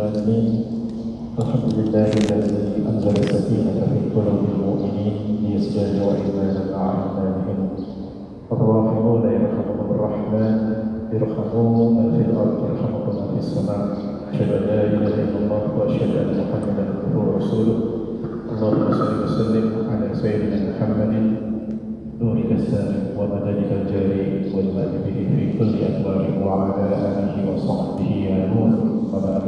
العالمين الحمد لله الذي أنزل السكينة في قلوب المؤمنين ليزدادوا إيمانا مع إيمانهم الراحمون يرحمهم الرحمن ارحموا من في الأرض يرحمكم من في السماء أشهد أن لا إله إلا الله وأشهد أن محمدا عبده ورسوله اللهم صل وسلم على سيدنا محمد نورك السامي ومددك الجاري والمال به في كل أدوار وعلى آله وصحبه يا نور وبعد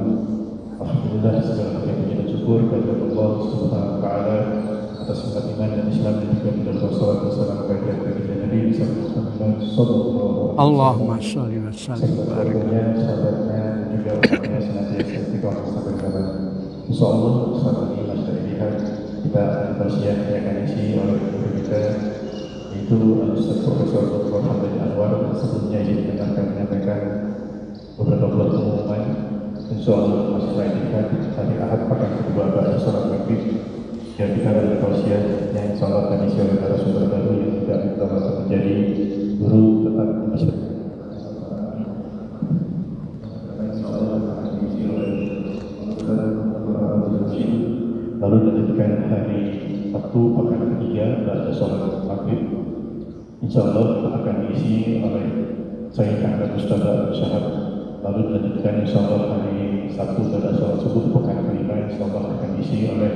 Alhamdulillah segala puji dan syukur kepada Allah Subhanahu wa taala atas nikmat iman dan Islam dan juga kita bersalawat dan salam kepada Nabi Muhammad sallallahu alaihi wasallam. Allahumma shalli wa sallim wa barik. Sahabatnya dan juga orang-orang senantiasa istiqomah sampai zaman. Insyaallah saat ini masih dilihat kita akan bersiap akan isi oleh guru kita yaitu Ustaz Profesor Dr. Hamdan Anwar. Sebelumnya izin menyampaikan beberapa bulan pengumuman. Insyaallah masih lanjutkan hari Ahad pekan kedua pada sholat maghrib dan kita ada tausiah yang insyaallah akan isi oleh narasumber baru yang juga akan menjadi guru tetap masyarakat. Insyaallah akan diisi oleh lalu dilanjutkan hari Sabtu pekan ketiga pada sholat maghrib. Insyaallah akan diisi oleh saya Kang Ustaz Syahab. Lalu dilanjutkan insyaallah hari Sabtu pada sholat subuh pekan kelima insyaallah akan diisi oleh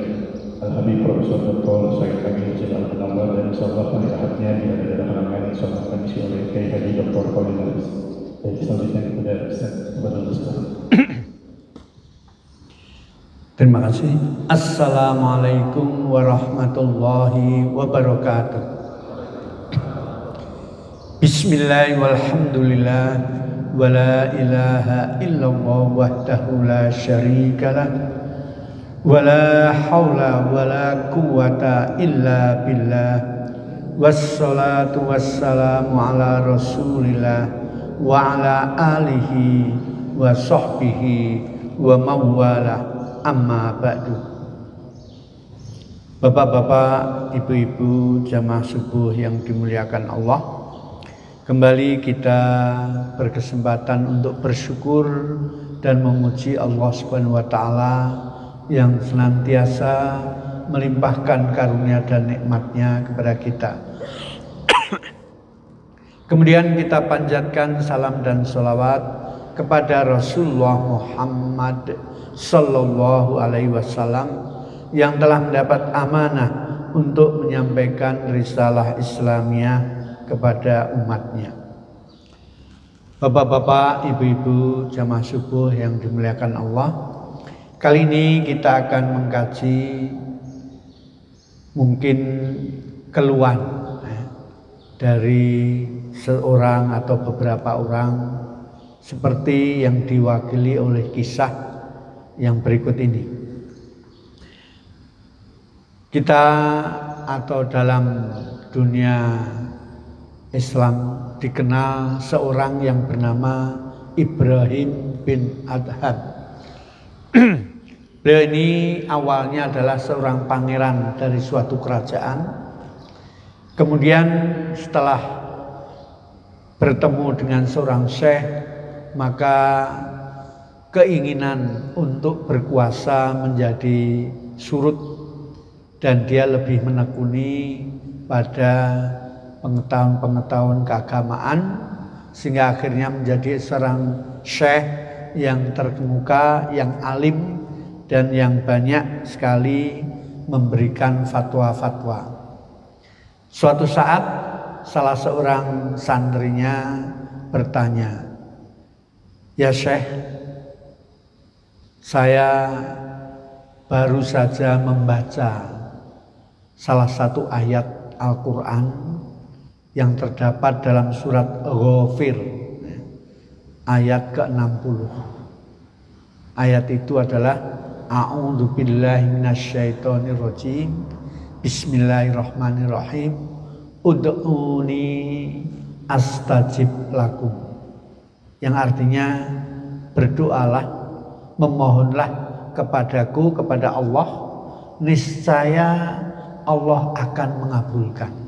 Al-Habib Profesor Dr. Said Kamil Jalal Anwar dan insyaallah hari Ahadnya di daerah Halangan insyaallah akan diisi oleh Kiai Haji Dr. Khalil Haris. Baik, selanjutnya kepada Ustaz Abdul. Terima kasih. Assalamualaikum warahmatullahi wabarakatuh. Bismillah walhamdulillah wa la ilaha illallah wahdahu la syarika lah wa la hawla wa la quwwata illa billah wassalatu wassalamu ala rasulillah wa ala alihi wa sahbihi wa mawalah amma ba'du. Bapak-bapak, ibu-ibu jamaah subuh yang dimuliakan Allah, kembali kita berkesempatan untuk bersyukur dan memuji Allah Subhanahu wa taala yang senantiasa melimpahkan karunia dan nikmatnya kepada kita. Kemudian kita panjatkan salam dan sholawat kepada Rasulullah Muhammad sallallahu alaihi wasallam yang telah mendapat amanah untuk menyampaikan risalah Islamiyah kepada umatnya. Bapak-bapak, ibu-ibu jamaah subuh yang dimuliakan Allah, kali ini kita akan mengkaji mungkin keluhan dari seorang atau beberapa orang seperti yang diwakili oleh kisah yang berikut ini. Kita atau dalam dunia Islam dikenal seorang yang bernama Ibrahim bin Adham. Beliau ini awalnya adalah seorang pangeran dari suatu kerajaan. Kemudian setelah bertemu dengan seorang syekh, maka keinginan untuk berkuasa menjadi surut dan dia lebih menekuni pada pengetahuan keagamaan sehingga akhirnya menjadi seorang syekh yang terkemuka, yang alim dan yang banyak sekali memberikan fatwa-fatwa. Suatu saat salah seorang santrinya bertanya, "Ya Syekh, saya baru saja membaca salah satu ayat Al-Quran yang terdapat dalam surat Ghafir ayat ke-60. Ayat itu adalah A'udzu billahi minasyaitonir rajim. Bismillahirrahmanirrahim. Ud'uni astajib lakum. Yang artinya berdoalah, memohonlah kepadaku, kepada Allah, niscaya Allah akan mengabulkan.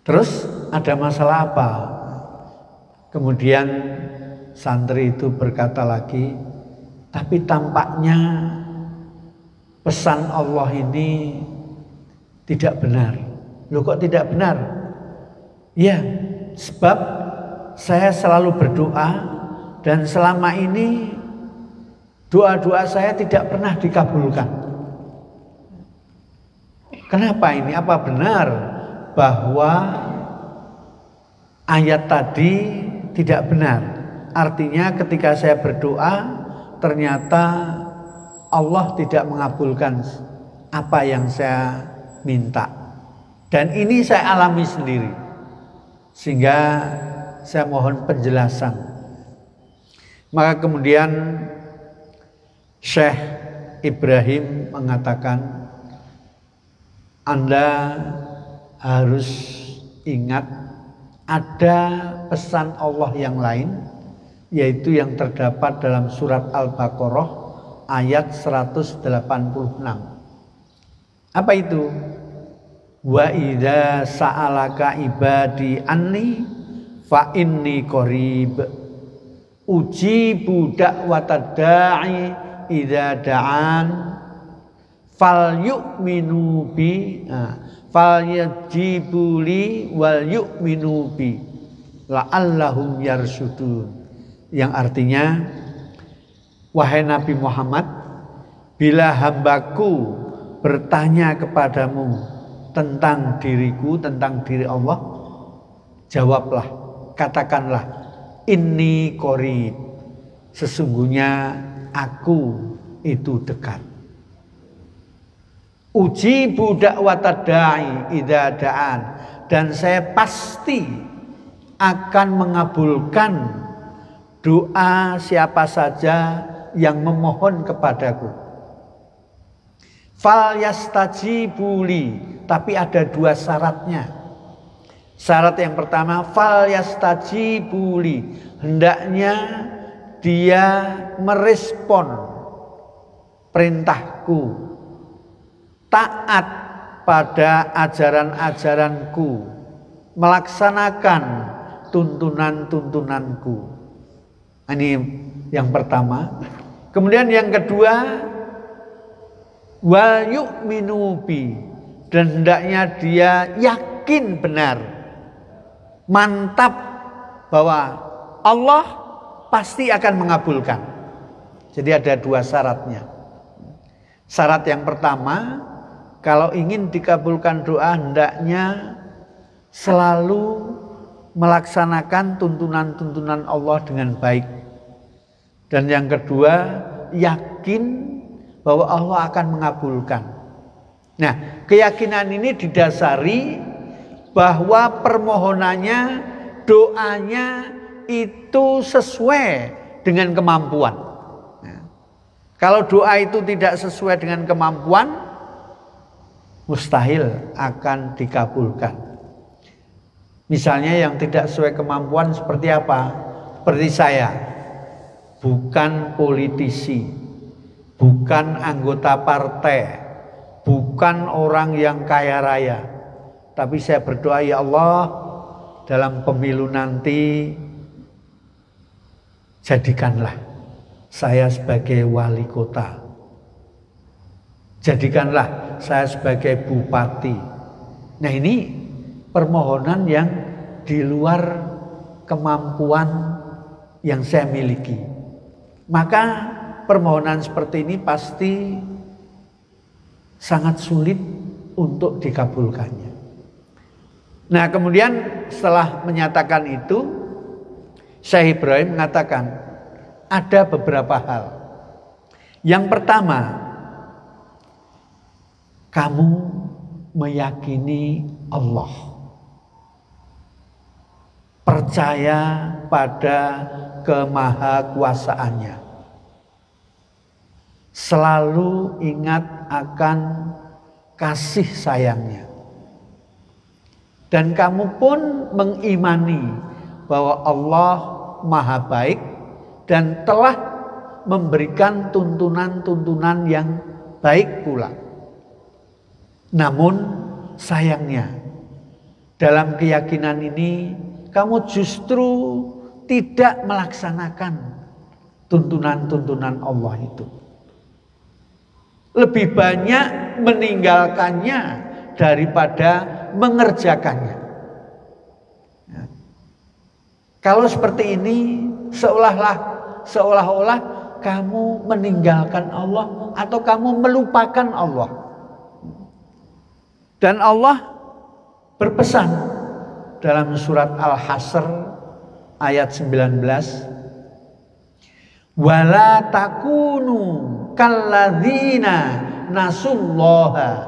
Terus ada masalah apa? Kemudian santri itu berkata lagi, tapi tampaknya pesan Allah ini tidak benar. Loh kok tidak benar? Ya, sebab saya selalu berdoa dan selama ini doa-doa saya tidak pernah dikabulkan. Kenapa ini? Apa benar bahwa ayat tadi tidak benar? Artinya ketika saya berdoa ternyata Allah tidak mengabulkan apa yang saya minta. Dan ini saya alami sendiri. Sehingga saya mohon penjelasan. Maka kemudian Syekh Ibrahim mengatakan, Anda harus ingat ada pesan Allah yang lain, yaitu yang terdapat dalam surat Al-Baqarah ayat 186. Apa itu? Wa idza sa'alaka ibadi anni fa inni qarib ujibu da'watad da'i idza da'an fal yu'minu bi fal yajibuli wal yu'minu bi la'allahum yarsyudun. Yang artinya, wahai Nabi Muhammad, bila hambaku bertanya kepadamu tentang diriku, tentang diri Allah, jawablah, katakanlah, inni qarib, sesungguhnya aku itu dekat. Ujibu da'watad da'i idza da'an, dan saya pasti akan mengabulkan doa siapa saja yang memohon kepadaku. Fal yastajibuli, tapi ada dua syaratnya. Syarat yang pertama, fal yastajibuli, hendaknya dia merespon perintahku, taat pada ajaran-ajaranku, melaksanakan tuntunan-tuntunanku. Ini yang pertama. Kemudian yang kedua, wal yu'minu bi, dan hendaknya dia yakin benar, mantap bahwa Allah pasti akan mengabulkan. Jadi ada dua syaratnya. Syarat yang pertama, kalau ingin dikabulkan doa hendaknya selalu melaksanakan tuntunan-tuntunan Allah dengan baik. Dan yang kedua, yakin bahwa Allah akan mengabulkan. Nah, keyakinan ini didasari bahwa permohonannya, doanya itu sesuai dengan kemampuan. Nah, kalau doa itu tidak sesuai dengan kemampuan, mustahil akan dikabulkan. Misalnya yang tidak sesuai kemampuan seperti apa? Seperti saya, bukan politisi, bukan anggota partai, bukan orang yang kaya raya. Tapi saya berdoa, ya Allah, dalam pemilu nanti jadikanlah saya sebagai wali kota, jadikanlah saya sebagai bupati. Nah, ini permohonan yang di luar kemampuan yang saya miliki. Maka permohonan seperti ini pasti sangat sulit untuk dikabulkannya. Nah, kemudian setelah menyatakan itu, Syekh Ibrahim mengatakan ada beberapa hal. Yang pertama, kamu meyakini Allah, percaya pada kemahakuasaannya, selalu ingat akan kasih sayangnya, dan kamu pun mengimani bahwa Allah Maha Baik dan telah memberikan tuntunan-tuntunan yang baik pula. Namun sayangnya, dalam keyakinan ini kamu justru tidak melaksanakan tuntunan-tuntunan Allah itu. Lebih banyak meninggalkannya daripada mengerjakannya. Ya. Kalau seperti ini seolah-olah kamu meninggalkan Allah atau kamu melupakan Allah. Dan Allah berpesan dalam surat Al-Hasr ayat 19, wala takunu kalladzina nasullaha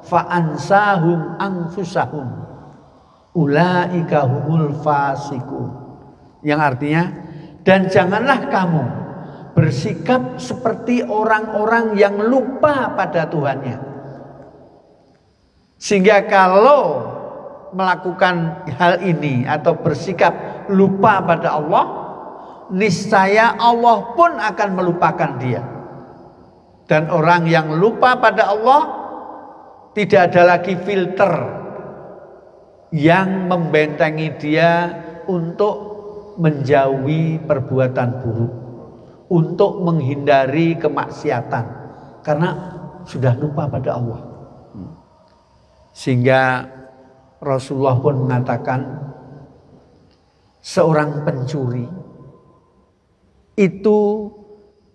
fa'ansahum anfusahum ulaika humul fasiqun. Yang artinya, dan janganlah kamu bersikap seperti orang-orang yang lupa pada Tuhannya. Sehingga kalau melakukan hal ini atau bersikap lupa pada Allah, niscaya Allah pun akan melupakan dia. Dan orang yang lupa pada Allah tidak ada lagi filter yang membentengi dia untuk menjauhi perbuatan buruk, untuk menghindari kemaksiatan, karena sudah lupa pada Allah. Sehingga Rasulullah pun mengatakan, seorang pencuri itu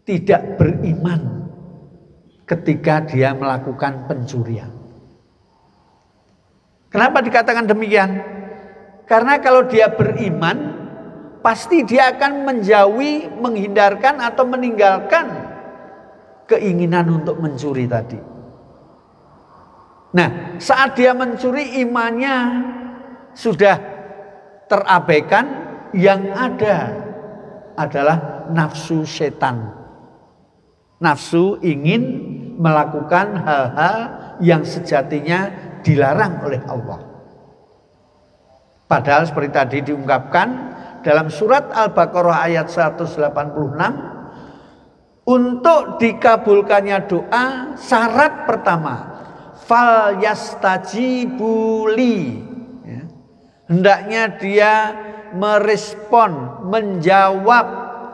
tidak beriman ketika dia melakukan pencurian. Kenapa dikatakan demikian? Karena kalau dia beriman, pasti dia akan menjauhi, menghindarkan atau meninggalkan keinginan untuk mencuri tadi. Nah, saat dia mencuri, imannya sudah terabaikan, yang ada adalah nafsu setan. Nafsu ingin melakukan hal-hal yang sejatinya dilarang oleh Allah. Padahal seperti tadi diungkapkan dalam surat Al-Baqarah ayat 186, untuk dikabulkannya doa, syarat pertama, fal yastajibuli, ya. Hendaknya dia merespon, menjawab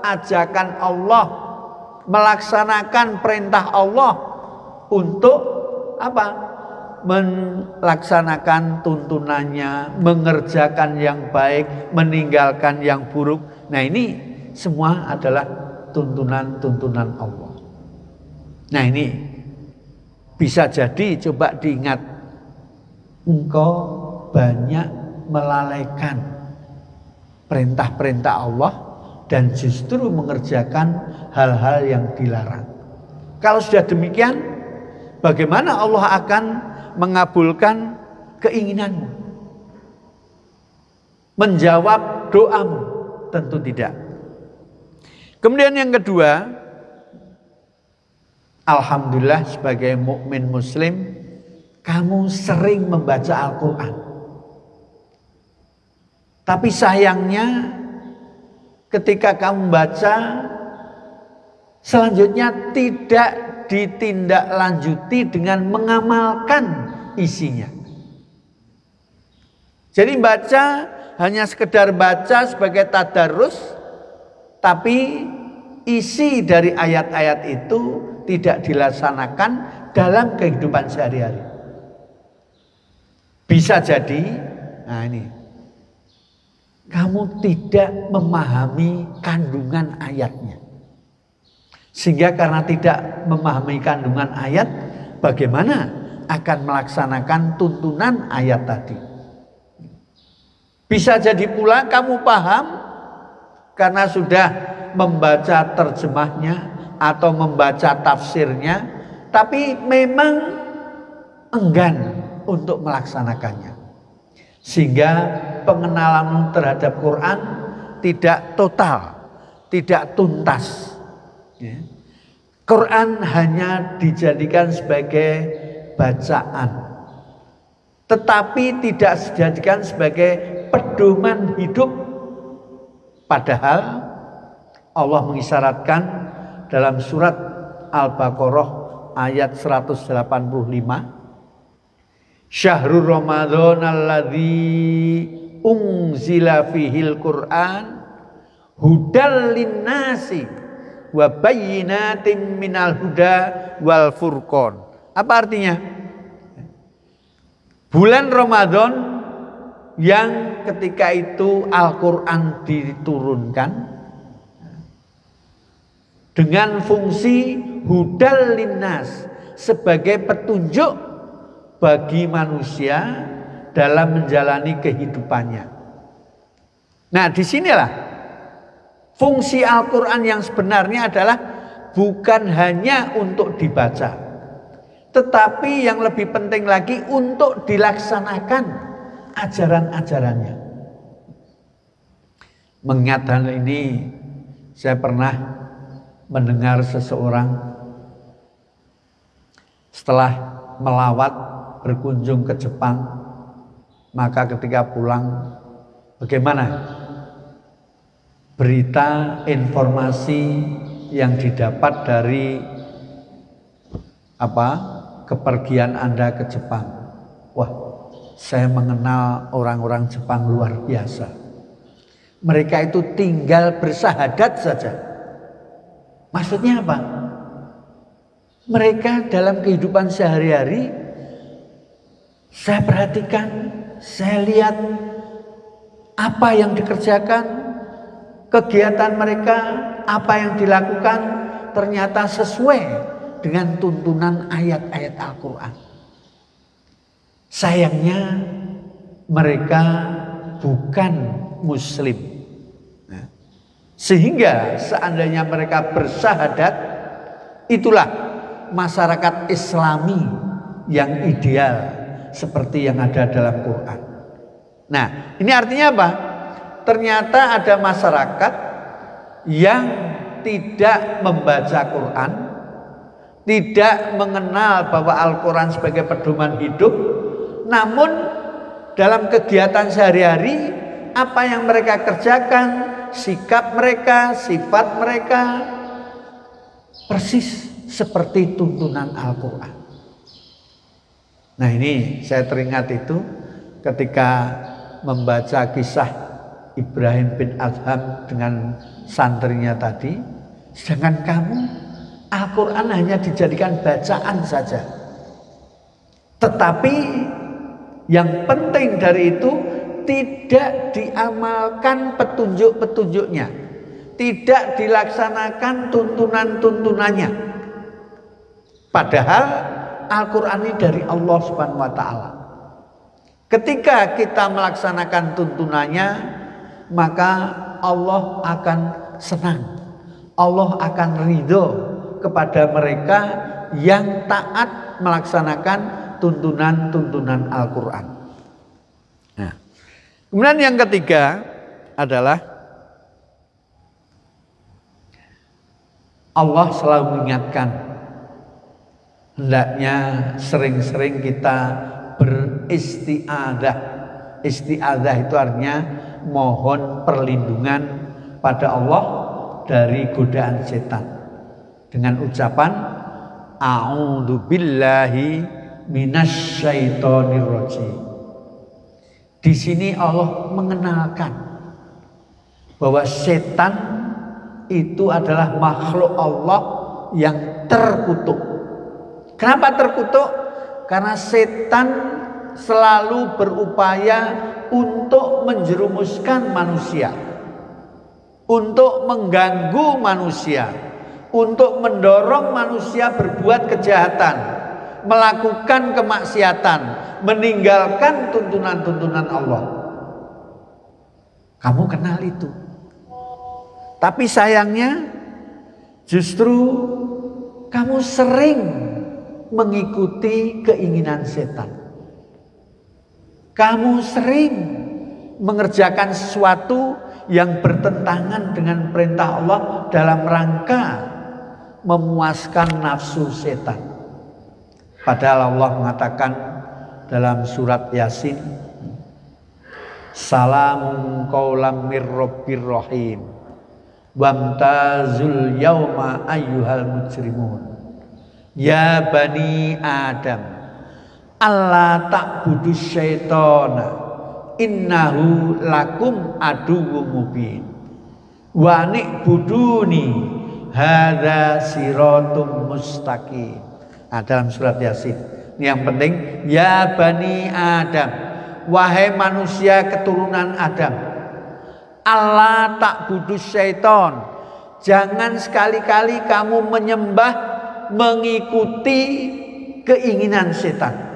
ajakan Allah, melaksanakan perintah Allah untuk apa? Melaksanakan tuntunannya, mengerjakan yang baik, meninggalkan yang buruk. Nah, ini semua adalah tuntunan-tuntunan Allah. Nah, ini bisa jadi, coba diingat, engkau banyak melalaikan perintah-perintah Allah dan justru mengerjakan hal-hal yang dilarang. Kalau sudah demikian, bagaimana Allah akan mengabulkan keinginanmu, menjawab doamu? Tentu tidak. Kemudian yang kedua, alhamdulillah sebagai mukmin muslim, kamu sering membaca Al-Quran. Tapi sayangnya ketika kamu baca, selanjutnya tidak ditindaklanjuti dengan mengamalkan isinya. Jadi baca hanya sekedar baca sebagai tadarus, tapi isi dari ayat-ayat itu tidak dilaksanakan dalam kehidupan sehari-hari. Bisa jadi, nah ini, kamu tidak memahami kandungan ayatnya. Sehingga karena tidak memahami kandungan ayat, bagaimana akan melaksanakan tuntunan ayat tadi? Bisa jadi pula kamu paham karena sudah membaca terjemahnya atau membaca tafsirnya, tapi memang enggan untuk melaksanakannya. Sehingga pengenalan terhadap Quran tidak total, tidak tuntas. Quran hanya dijadikan sebagai bacaan, tetapi tidak dijadikan sebagai pedoman hidup. Padahal Allah mengisyaratkan dalam surat Al-Baqarah ayat 185, Syahrul Ramadan alladzi unzila fihil Qur'an hudal linnasi wa bayyinatin minal huda wal furqan. Apa artinya? Bulan Ramadan yang ketika itu Al-Quran diturunkan dengan fungsi hudal linnas, sebagai petunjuk bagi manusia dalam menjalani kehidupannya. Nah, disinilah fungsi Al-Quran yang sebenarnya adalah bukan hanya untuk dibaca, tetapi yang lebih penting lagi untuk dilaksanakan ajaran-ajarannya. Mengingat hal ini, saya pernah mendengar seseorang setelah melawat berkunjung ke Jepang, maka ketika pulang, bagaimana berita informasi yang didapat dari kepergian Anda ke Jepang? Wah, saya mengenal orang-orang Jepang luar biasa. Mereka itu tinggal bersahadat saja. Maksudnya apa? Mereka dalam kehidupan sehari-hari, saya perhatikan, saya lihat apa yang dikerjakan, kegiatan mereka, apa yang dilakukan, ternyata sesuai dengan tuntunan ayat-ayat Al-Quran. Sayangnya mereka bukan Muslim. Sehingga seandainya mereka bersahadat, itulah masyarakat Islami yang ideal seperti yang ada dalam Quran. Nah, ini artinya apa? Ternyata ada masyarakat yang tidak membaca Quran, tidak mengenal bahwa Al-Quran sebagai pedoman hidup, namun dalam kegiatan sehari-hari, apa yang mereka kerjakan, sikap mereka, sifat mereka persis seperti tuntunan Al-Quran. Nah, ini saya teringat itu ketika membaca kisah Ibrahim bin Adham dengan santrinya tadi. Sedangkan kamu, Al-Quran hanya dijadikan bacaan saja. Tetapi yang penting dari itu, tidak diamalkan petunjuk-petunjuknya, tidak dilaksanakan tuntunan-tuntunannya. Padahal Al-Quran ini dari Allah Subhanahu wa Ta'ala. Ketika kita melaksanakan tuntunannya, maka Allah akan senang, Allah akan ridho kepada mereka yang taat melaksanakan tuntunan-tuntunan Al-Quran. Nah, kemudian yang ketiga adalah Allah selalu mengingatkan, hendaknya sering-sering kita beristiadah. Istiadah itu artinya mohon perlindungan pada Allah dari godaan setan dengan ucapan a'udzubillahi minasyaitonirrajim. Di sini Allah mengenalkan bahwa setan itu adalah makhluk Allah yang terkutuk. Kenapa terkutuk? Karena setan selalu berupaya untuk menjerumuskan manusia, untuk mengganggu manusia, untuk mendorong manusia berbuat kejahatan, melakukan kemaksiatan, meninggalkan tuntunan-tuntunan Allah. Kamu kenal itu. Tapi sayangnya justru kamu sering mengikuti keinginan setan. Kamu sering mengerjakan sesuatu yang bertentangan dengan perintah Allah dalam rangka memuaskan nafsu setan. Padahal Allah mengatakan dalam surat Yasin, salamun qaulam mir rabbir rahim wamtazul yauma ayyuhal mujrimun ya bani Adam alla ta'budu syaitana innahu lakum aduwwum mubin. Wa ni'buduni hadza siratum mustaqim. Nah, dalam surat Yasin. Ini yang penting, ya bani Adam, wahai manusia keturunan Adam, Allah ta'budus syaiton. Jangan sekali-kali kamu menyembah, mengikuti keinginan setan.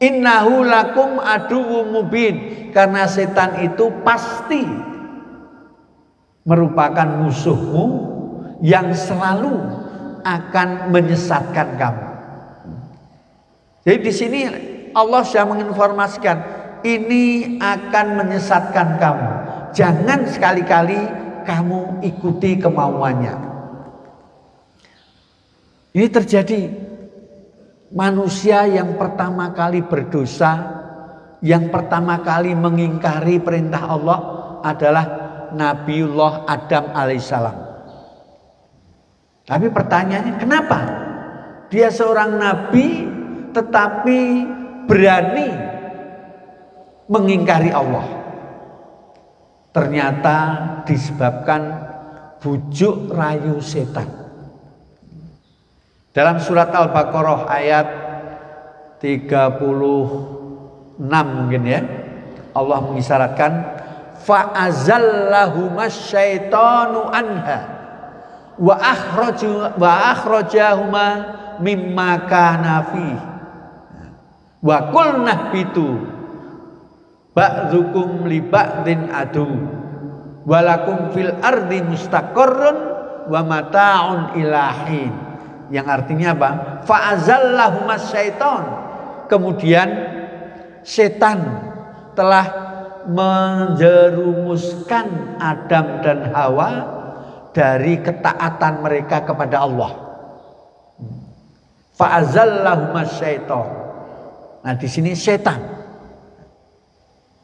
Innahu lakum aduwwum mubin. Karena setan itu pasti merupakan musuhmu yang selalu akan menyesatkan kamu. Jadi di sini Allah sudah menginformasikan ini akan menyesatkan kamu. Jangan sekali-kali kamu ikuti kemauannya. Ini terjadi. Manusia yang pertama kali berdosa, yang pertama kali mengingkari perintah Allah adalah Nabiullah Adam alaihissalam. Tapi pertanyaannya, kenapa dia seorang nabi tetapi berani mengingkari Allah? Ternyata disebabkan bujuk rayu setan. Dalam surat Al-Baqarah ayat 36 mungkin ya, Allah mengisyaratkan fa'azallahumas syaitanu anha wa akhrajahuma mimma kana fi wa qulna bitu ba'dzukum li ba'din adu walakum fil ardi mustaqarrun wa mata'un ilahin. Yang artinya apa? Fa'azallahumas syaiton. Kemudian setan telah menjerumuskan Adam dan Hawa dari ketaatan mereka kepada Allah. Fa'azallahumas syaiton. Nah, di sini setan.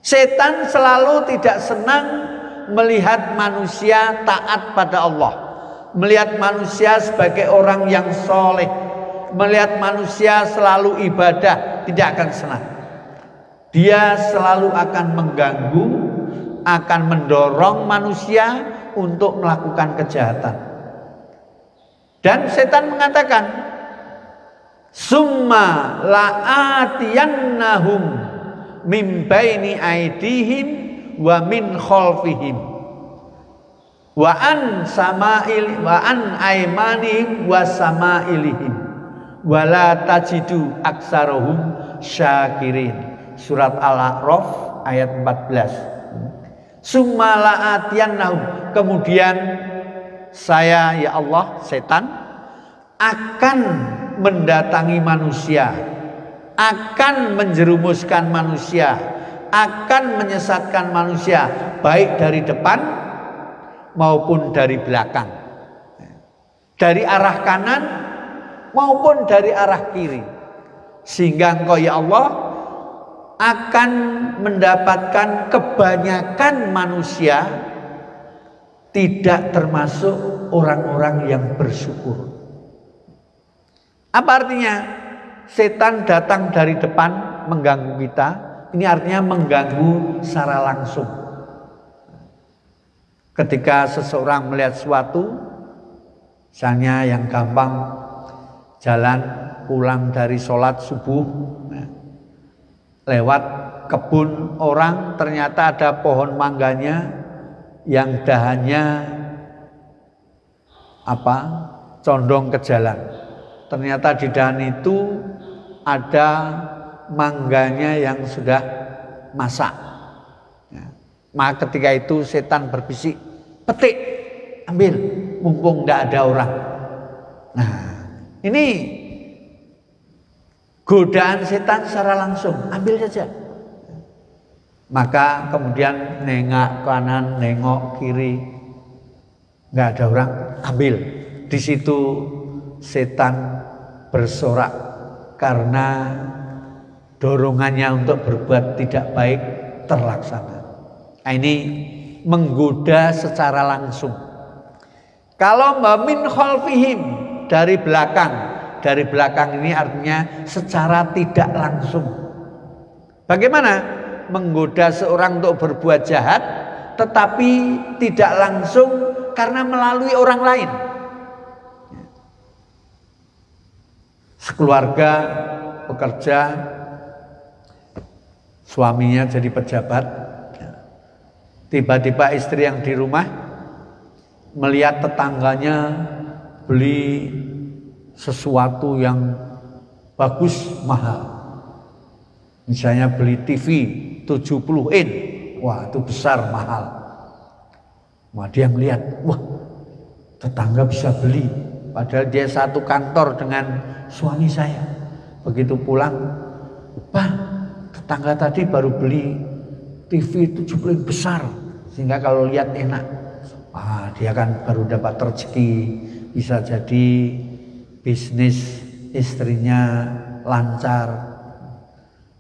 Setan selalu tidak senang melihat manusia taat pada Allah. Melihat manusia sebagai orang yang soleh, melihat manusia selalu ibadah, tidak akan senang. Dia selalu akan mengganggu, akan mendorong manusia untuk melakukan kejahatan. Dan setan mengatakan, summa la'atiyannahum min baini aidihim wa min khalfihim wa an aimanihim wa samailihim wa la tajidu aksarohum syakirin. Surat Al-A'raf ayat 14. Summa la'atiyannahum, kemudian saya, ya Allah, setan akan mendatangi manusia, akan menjerumuskan manusia, akan menyesatkan manusia, baik dari depan maupun dari belakang, dari arah kanan maupun dari arah kiri, sehingga Engkau ya Allah akan mendapatkan kebanyakan manusia tidak termasuk orang-orang yang bersyukur. Apa artinya? Setan datang dari depan mengganggu kita, ini artinya mengganggu secara langsung. Ketika seseorang melihat sesuatu, misalnya yang gampang, jalan pulang dari sholat subuh, lewat kebun orang, ternyata ada pohon mangganya yang dahannya condong ke jalan. Ternyata di dahan itu ada mangganya yang sudah masak. Maka ketika itu setan berbisik, petik, ambil, mumpung tidak ada orang. Nah, ini godaan setan secara langsung, ambil saja. Maka kemudian nengok kanan, nengok kiri, nggak ada orang, ambil. Di situ setan bersorak karena dorongannya untuk berbuat tidak baik terlaksana. Nah, ini menggoda secara langsung. Kalau min khalfihim, dari belakang ini artinya secara tidak langsung. Bagaimana menggoda seorang untuk berbuat jahat? tetapi tidak langsung karena melalui orang lain. Sekeluarga bekerja, suaminya jadi pejabat, tiba-tiba istri yang di rumah melihat tetangganya beli sesuatu yang bagus mahal. Misalnya beli TV 70 in, wah itu besar mahal. Wah dia melihat, wah tetangga bisa beli, padahal dia satu kantor dengan suami saya. Begitu pulang, Pak, tetangga tadi baru beli TV 70 in besar, sehingga kalau lihat enak. Wah dia kan baru dapat rezeki, bisa jadi bisnis istrinya lancar.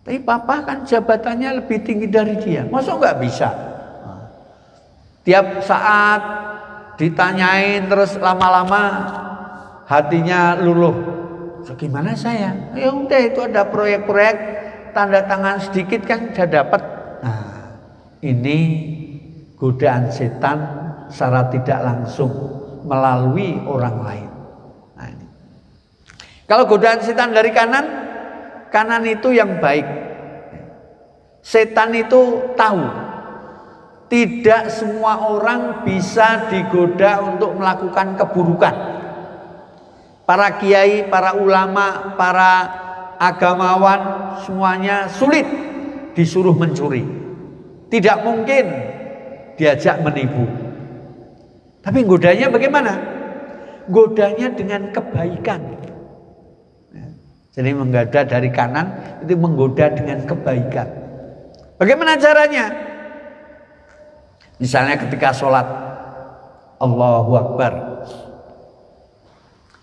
Tapi papa kan jabatannya lebih tinggi dari dia, masa nggak bisa? Tiap saat ditanyain terus lama-lama hatinya luluh. So, gimana saya? Ya udah itu ada proyek-proyek tanda tangan sedikit kan udah dapat. Nah, ini godaan setan secara tidak langsung melalui orang lain. Nah, ini. Kalau godaan setan dari kanan, kanan itu yang baik. Setan itu tahu tidak semua orang bisa digoda untuk melakukan keburukan. Para kiai, para ulama, para agamawan semuanya sulit disuruh mencuri. Tidak mungkin diajak menipu. Tapi godanya bagaimana? Godanya dengan kebaikan. Jadi menggoda dari kanan itu menggoda dengan kebaikan. Bagaimana caranya? Misalnya ketika sholat, Allahu Akbar,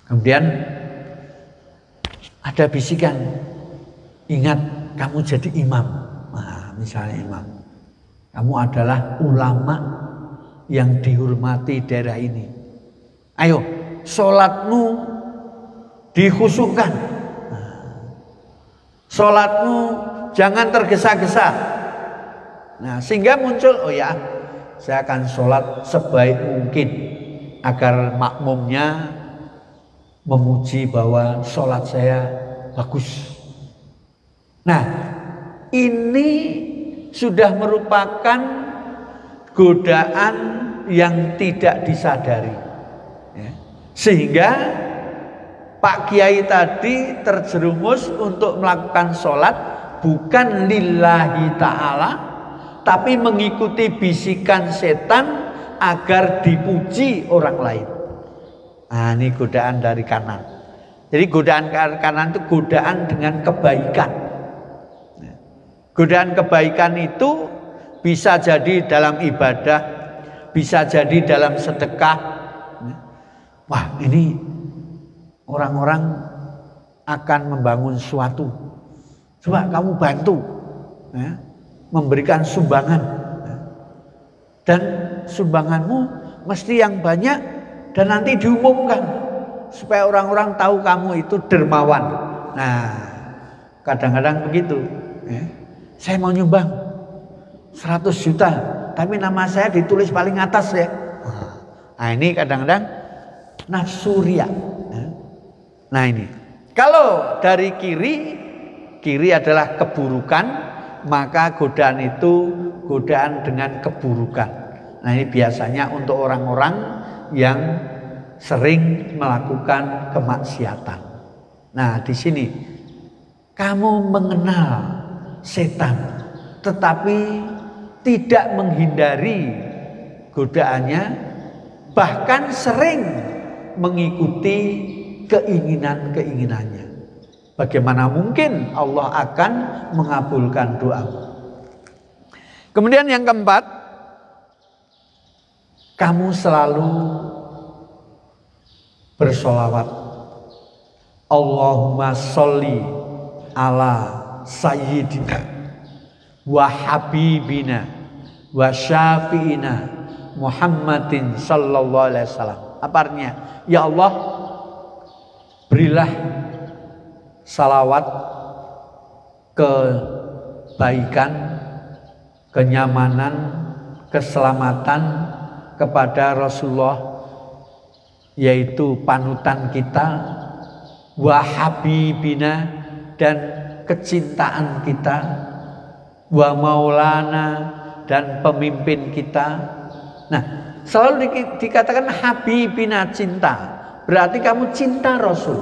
kemudian ada bisikan, ingat kamu jadi imam. Nah, misalnya imam, kamu adalah ulama yang dihormati daerah ini. Ayo, sholatmu dikhusyukkan. Sholatmu jangan tergesa-gesa. Nah, sehingga muncul, oh ya, saya akan sholat sebaik mungkin agar makmumnya memuji bahwa sholat saya bagus. Nah, ini sudah merupakan godaan yang tidak disadari, ya. Sehingga Pak Kiai tadi terjerumus untuk melakukan sholat bukan lillahi ta'ala, tapi mengikuti bisikan setan agar dipuji orang lain. Nah, ini godaan dari kanan. Jadi godaan kanan itu godaan dengan kebaikan. Godaan kebaikan itu bisa jadi dalam ibadah, bisa jadi dalam sedekah. Wah, ini orang-orang akan membangun suatu. Coba kamu bantu, ya, memberikan sumbangan, dan sumbanganmu mesti yang banyak dan nanti diumumkan supaya orang-orang tahu kamu itu dermawan. Nah, kadang-kadang begitu, ya. Saya mau nyumbang 100 juta, tapi nama saya ditulis paling atas ya. Nah, ini kadang-kadang nafsu riya. Nah, ini kalau dari kiri adalah keburukan, maka godaan itu godaan dengan keburukan. Nah, ini biasanya untuk orang-orang yang sering melakukan kemaksiatan. Nah, di sini kamu mengenal setan, tetapi tidak menghindari godaannya, bahkan sering mengikuti keinginan-keinginannya. Bagaimana mungkin Allah akan mengabulkan doa? Kemudian yang keempat, kamu selalu bersolawat. Allahumma sholli ala sayyidina wa habibina wa syafi'ina Muhammadin sallallahu alaihi wasallam. Apa artinya? Ya Allah, berilah salawat, kebaikan, kenyamanan, keselamatan kepada Rasulullah, yaitu panutan kita, wa habibina, dan kecintaan kita, wa maulana, dan pemimpin kita. Nah, selalu dikatakan habibina, cinta, berarti kamu cinta Rasul.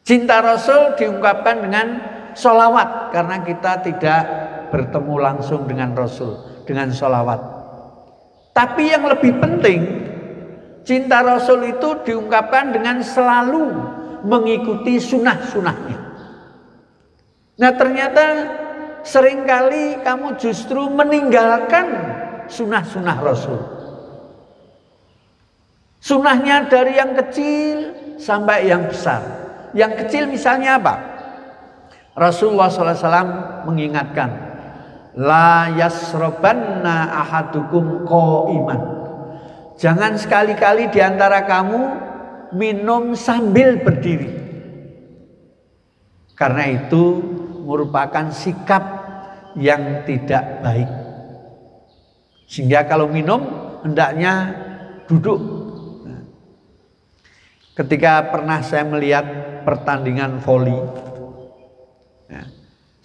Cinta Rasul diungkapkan dengan sholawat, karena kita tidak bertemu langsung dengan Rasul, dengan sholawat. Tapi yang lebih penting, cinta Rasul itu diungkapkan dengan selalu mengikuti sunnah-sunnahnya. Nah, ternyata seringkali kamu justru meninggalkan sunnah-sunnah Rasul. Sunnahnya dari yang kecil sampai yang besar. Yang kecil misalnya apa? Rasulullah SAW mengingatkan, la yasrobanna ahadukum qa'iman. Jangan sekali-kali diantara kamu minum sambil berdiri. Karena itu merupakan sikap yang tidak baik. Sehingga kalau minum hendaknya duduk. Ketika pernah saya melihat pertandingan voli,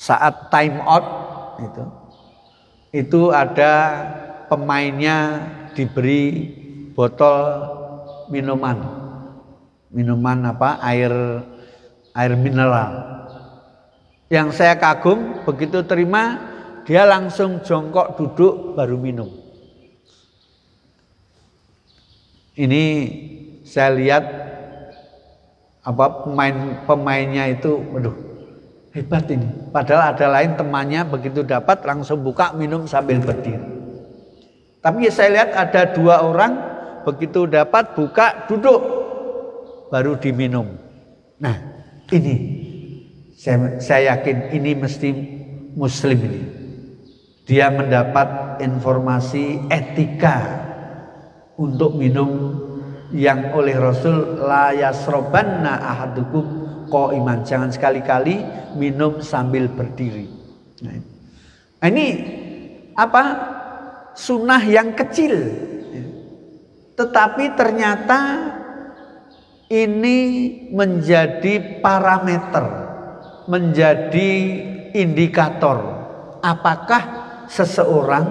saat time out itu ada pemainnya diberi botol minuman apa, air mineral. Yang saya kagum, begitu terima dia langsung jongkok duduk baru minum. Ini saya lihat pemainnya itu, waduh, hebat ini. Padahal ada lain temannya begitu dapat langsung buka minum sambil berdiri. Tapi saya lihat ada 2 orang begitu dapat buka duduk baru diminum. Nah, ini saya yakin ini mesti Muslim ini. Dia mendapat informasi etika untuk minum yang oleh Rasul, la yasrobanna ahadukum qa'iman. Jangan sekali-kali minum sambil berdiri. Nah, ini apa? Sunnah yang kecil. Tetapi ternyata ini menjadi parameter, menjadi indikator apakah seseorang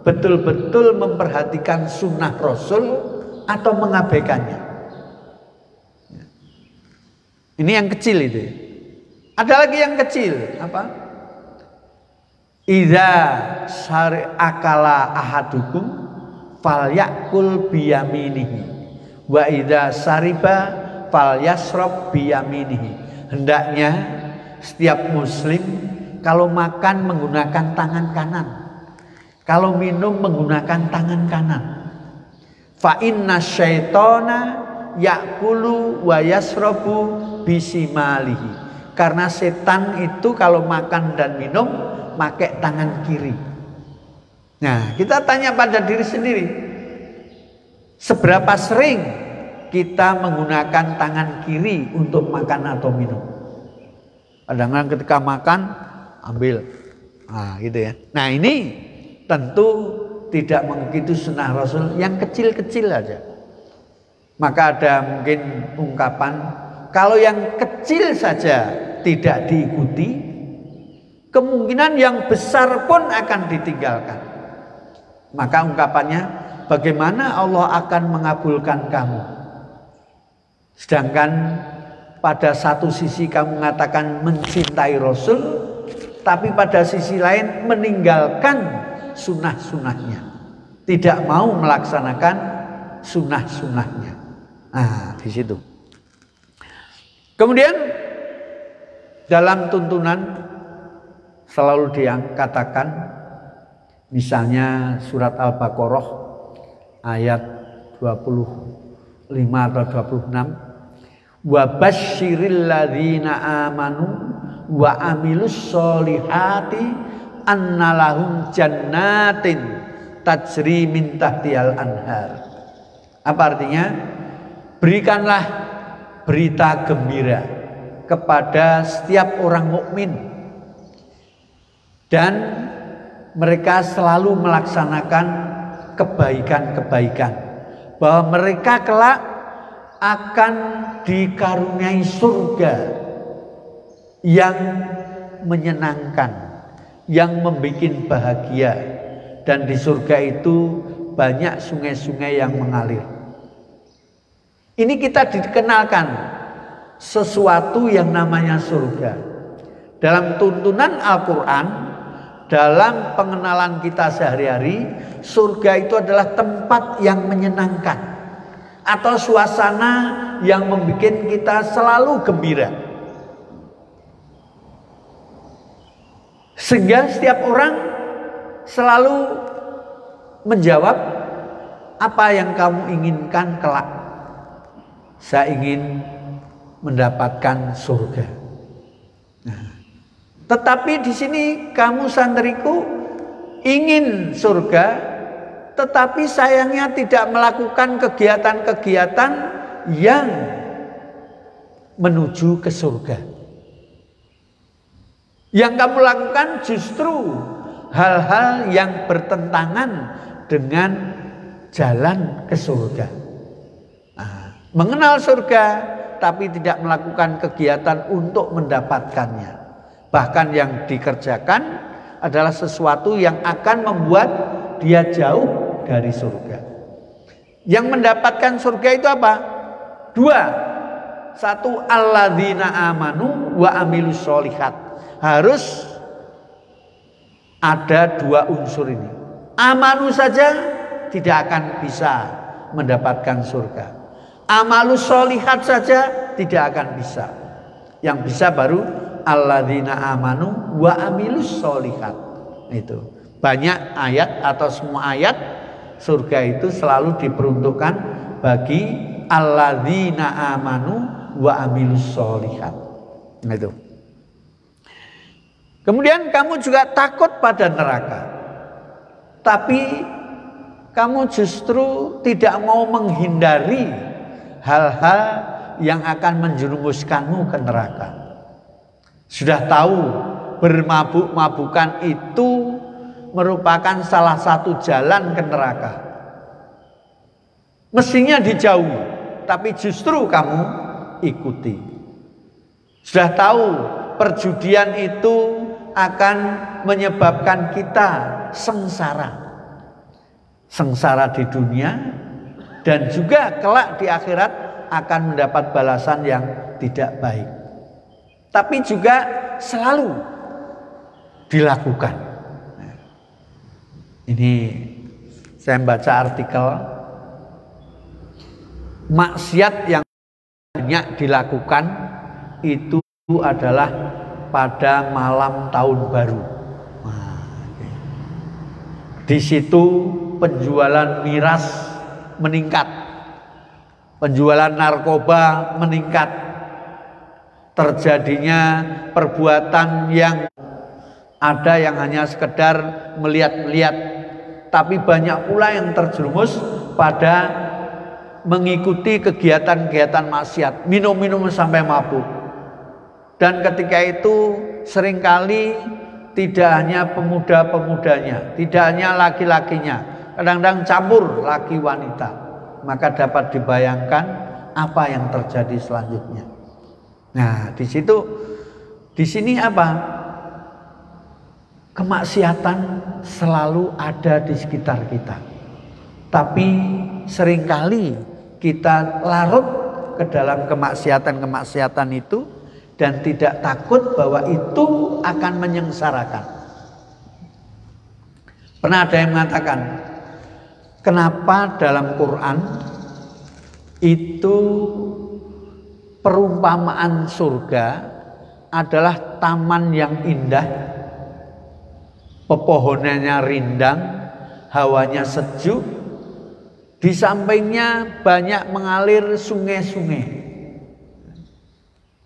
betul-betul memperhatikan sunnah Rasul atau mengabaikannya. Ini yang kecil itu. Ada lagi yang kecil, apa? Idza akala ahadukum falyakul biyaminihi wa idza sariba falyasrab biyaminihi. Hendaknya setiap muslim kalau makan menggunakan tangan kanan, kalau minum menggunakan tangan kanan. Fa inna syaitana yakulu wa yasrabu bisimalihi. Karena setan itu kalau makan dan minum pakai tangan kiri. Nah, kita tanya pada diri sendiri, seberapa sering kita menggunakan tangan kiri untuk makan atau minum? Kadang-kadang ketika makan ambil, nah gitu ya. Nah, ini tentu tidak mengikuti sunnah Rasul yang kecil-kecil aja. Maka ada mungkin ungkapan, kalau yang kecil saja tidak diikuti, kemungkinan yang besar pun akan ditinggalkan. Maka ungkapannya, bagaimana Allah akan mengabulkan kamu? Sedangkan pada satu sisi kamu mengatakan mencintai Rasul, tapi pada sisi lain meninggalkan sunnah-sunnahnya, tidak mau melaksanakan sunnah-sunnahnya. Nah, di situ. Kemudian dalam tuntunan selalu dikatakan, misalnya surat Al-Baqarah ayat 25 atau 26, wa basyiril ladzina amanu wa amilus solihati annalahum jannatin tajri min tahtihal anhar. Apa artinya? Berikanlah berita gembira kepada setiap orang mukmin dan mereka selalu melaksanakan kebaikan-kebaikan, bahwa mereka kelak akan dikaruniai surga yang menyenangkan, yang membuat bahagia, dan di surga itu banyak sungai-sungai yang mengalir. Ini kita dikenalkan sesuatu yang namanya surga. Dalam tuntunan Al-Quran, dalam pengenalan kita sehari-hari, surga itu adalah tempat yang menyenangkan atau suasana yang membuat kita selalu gembira. Sehingga setiap orang selalu menjawab, apa yang kamu inginkan kelak? Saya ingin mendapatkan surga. Nah, tetapi di sini kamu santriku ingin surga, tetapi sayangnya tidak melakukan kegiatan-kegiatan yang menuju ke surga. Yang kamu lakukan justru hal-hal yang bertentangan dengan jalan ke surga. Nah, mengenal surga tapi tidak melakukan kegiatan untuk mendapatkannya. Bahkan yang dikerjakan adalah sesuatu yang akan membuat dia jauh dari surga. Yang mendapatkan surga itu apa? Dua. Satu, alladzina amanu wa amilus sholihat. Harus ada dua unsur ini. Amanu saja tidak akan bisa mendapatkan surga. Amalus sholihat saja tidak akan bisa. Yang bisa baru alladzina amanu wa amilus sholihat. Itu banyak ayat atau semua ayat surga itu selalu diperuntukkan bagi alladzina amanu wa amilus sholihat. Itu. Kemudian kamu juga takut pada neraka, tapi kamu justru tidak mau menghindari hal-hal yang akan menjerumuskanmu ke neraka. Sudah tahu bermabuk-mabukan itu merupakan salah satu jalan ke neraka. Mestinya dijauhi, tapi justru kamu ikuti. Sudah tahu perjudian itu akan menyebabkan kita sengsara. Sengsara di dunia dan juga kelak di akhirat akan mendapat balasan yang tidak baik. Tapi juga selalu dilakukan. Ini saya baca artikel maksiat yang banyak dilakukan itu adalah pada malam tahun baru. Di situ penjualan miras meningkat, penjualan narkoba meningkat, terjadinya perbuatan yang ada yang hanya sekedar melihat-melihat, tapi banyak pula yang terjerumus pada mengikuti kegiatan-kegiatan maksiat, minum-minum sampai mabuk. Dan ketika itu seringkali tidak hanya pemuda-pemudanya, tidak hanya laki-lakinya, kadang-kadang campur laki wanita. Maka dapat dibayangkan apa yang terjadi selanjutnya. Nah, di sini apa? Kemaksiatan selalu ada di sekitar kita. Tapi seringkali kita larut ke dalam kemaksiatan itu dan tidak takut bahwa itu akan menyengsarakan. Pernah ada yang mengatakan, kenapa dalam Quran itu perumpamaan surga adalah taman yang indah, pepohonannya rindang, hawanya sejuk, di sampingnya banyak mengalir sungai-sungai.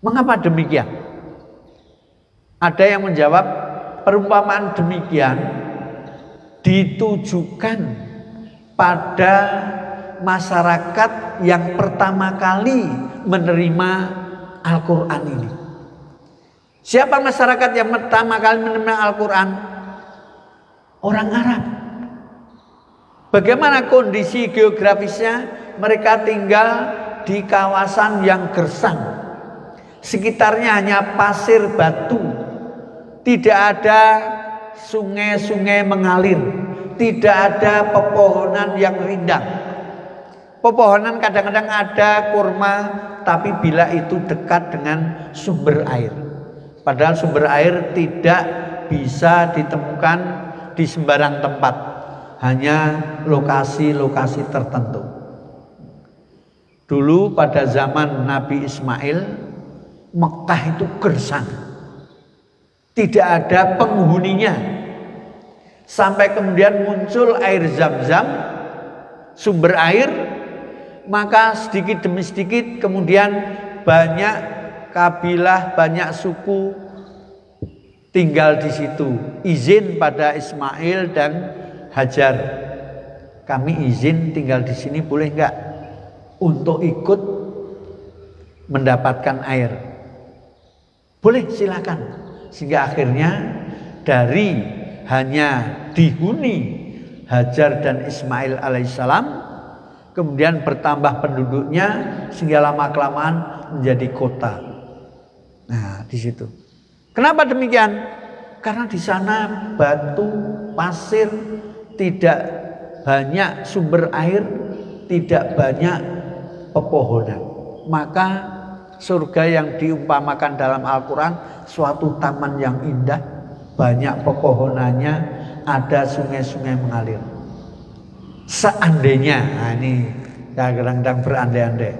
Mengapa demikian? Ada yang menjawab, perumpamaan demikian ditujukan pada masyarakat yang pertama kali menerima Al-Quran ini. Siapa masyarakat yang pertama kali menerima Al-Quran? orang Arab. Bagaimana kondisi geografisnya? Mereka tinggal di kawasan yang gersang. Sekitarnya hanya pasir batu. Tidak ada sungai-sungai mengalir. Tidak ada pepohonan yang rindang. Pepohonan kadang-kadang ada kurma, tapi bila itu dekat dengan sumber air. Padahal sumber air tidak bisa ditemukan di sembarang tempat. Hanya lokasi-lokasi tertentu. Dulu pada zaman Nabi Ismail, Mekah itu gersang. Tidak ada penghuninya. Sampai kemudian muncul air Zam-Zam, sumber air, maka sedikit demi sedikit kemudian banyak kabilah, banyak suku tinggal di situ. Izin pada Ismail dan Hajar, kami izin tinggal di sini, boleh enggak untuk ikut mendapatkan air? Boleh, silakan. Sehingga akhirnya dari hanya dihuni Hajar dan Ismail alaihissalam, kemudian bertambah penduduknya sehingga lama-kelamaan menjadi kota. Nah, di situ. Kenapa demikian? Karena di sana batu, pasir, tidak banyak sumber air, tidak banyak pepohonan. Maka surga yang diumpamakan dalam Al-Quran suatu taman yang indah, banyak pepohonannya, ada sungai-sungai mengalir. Seandainya, nah ini kadang-kadang berandai-andai,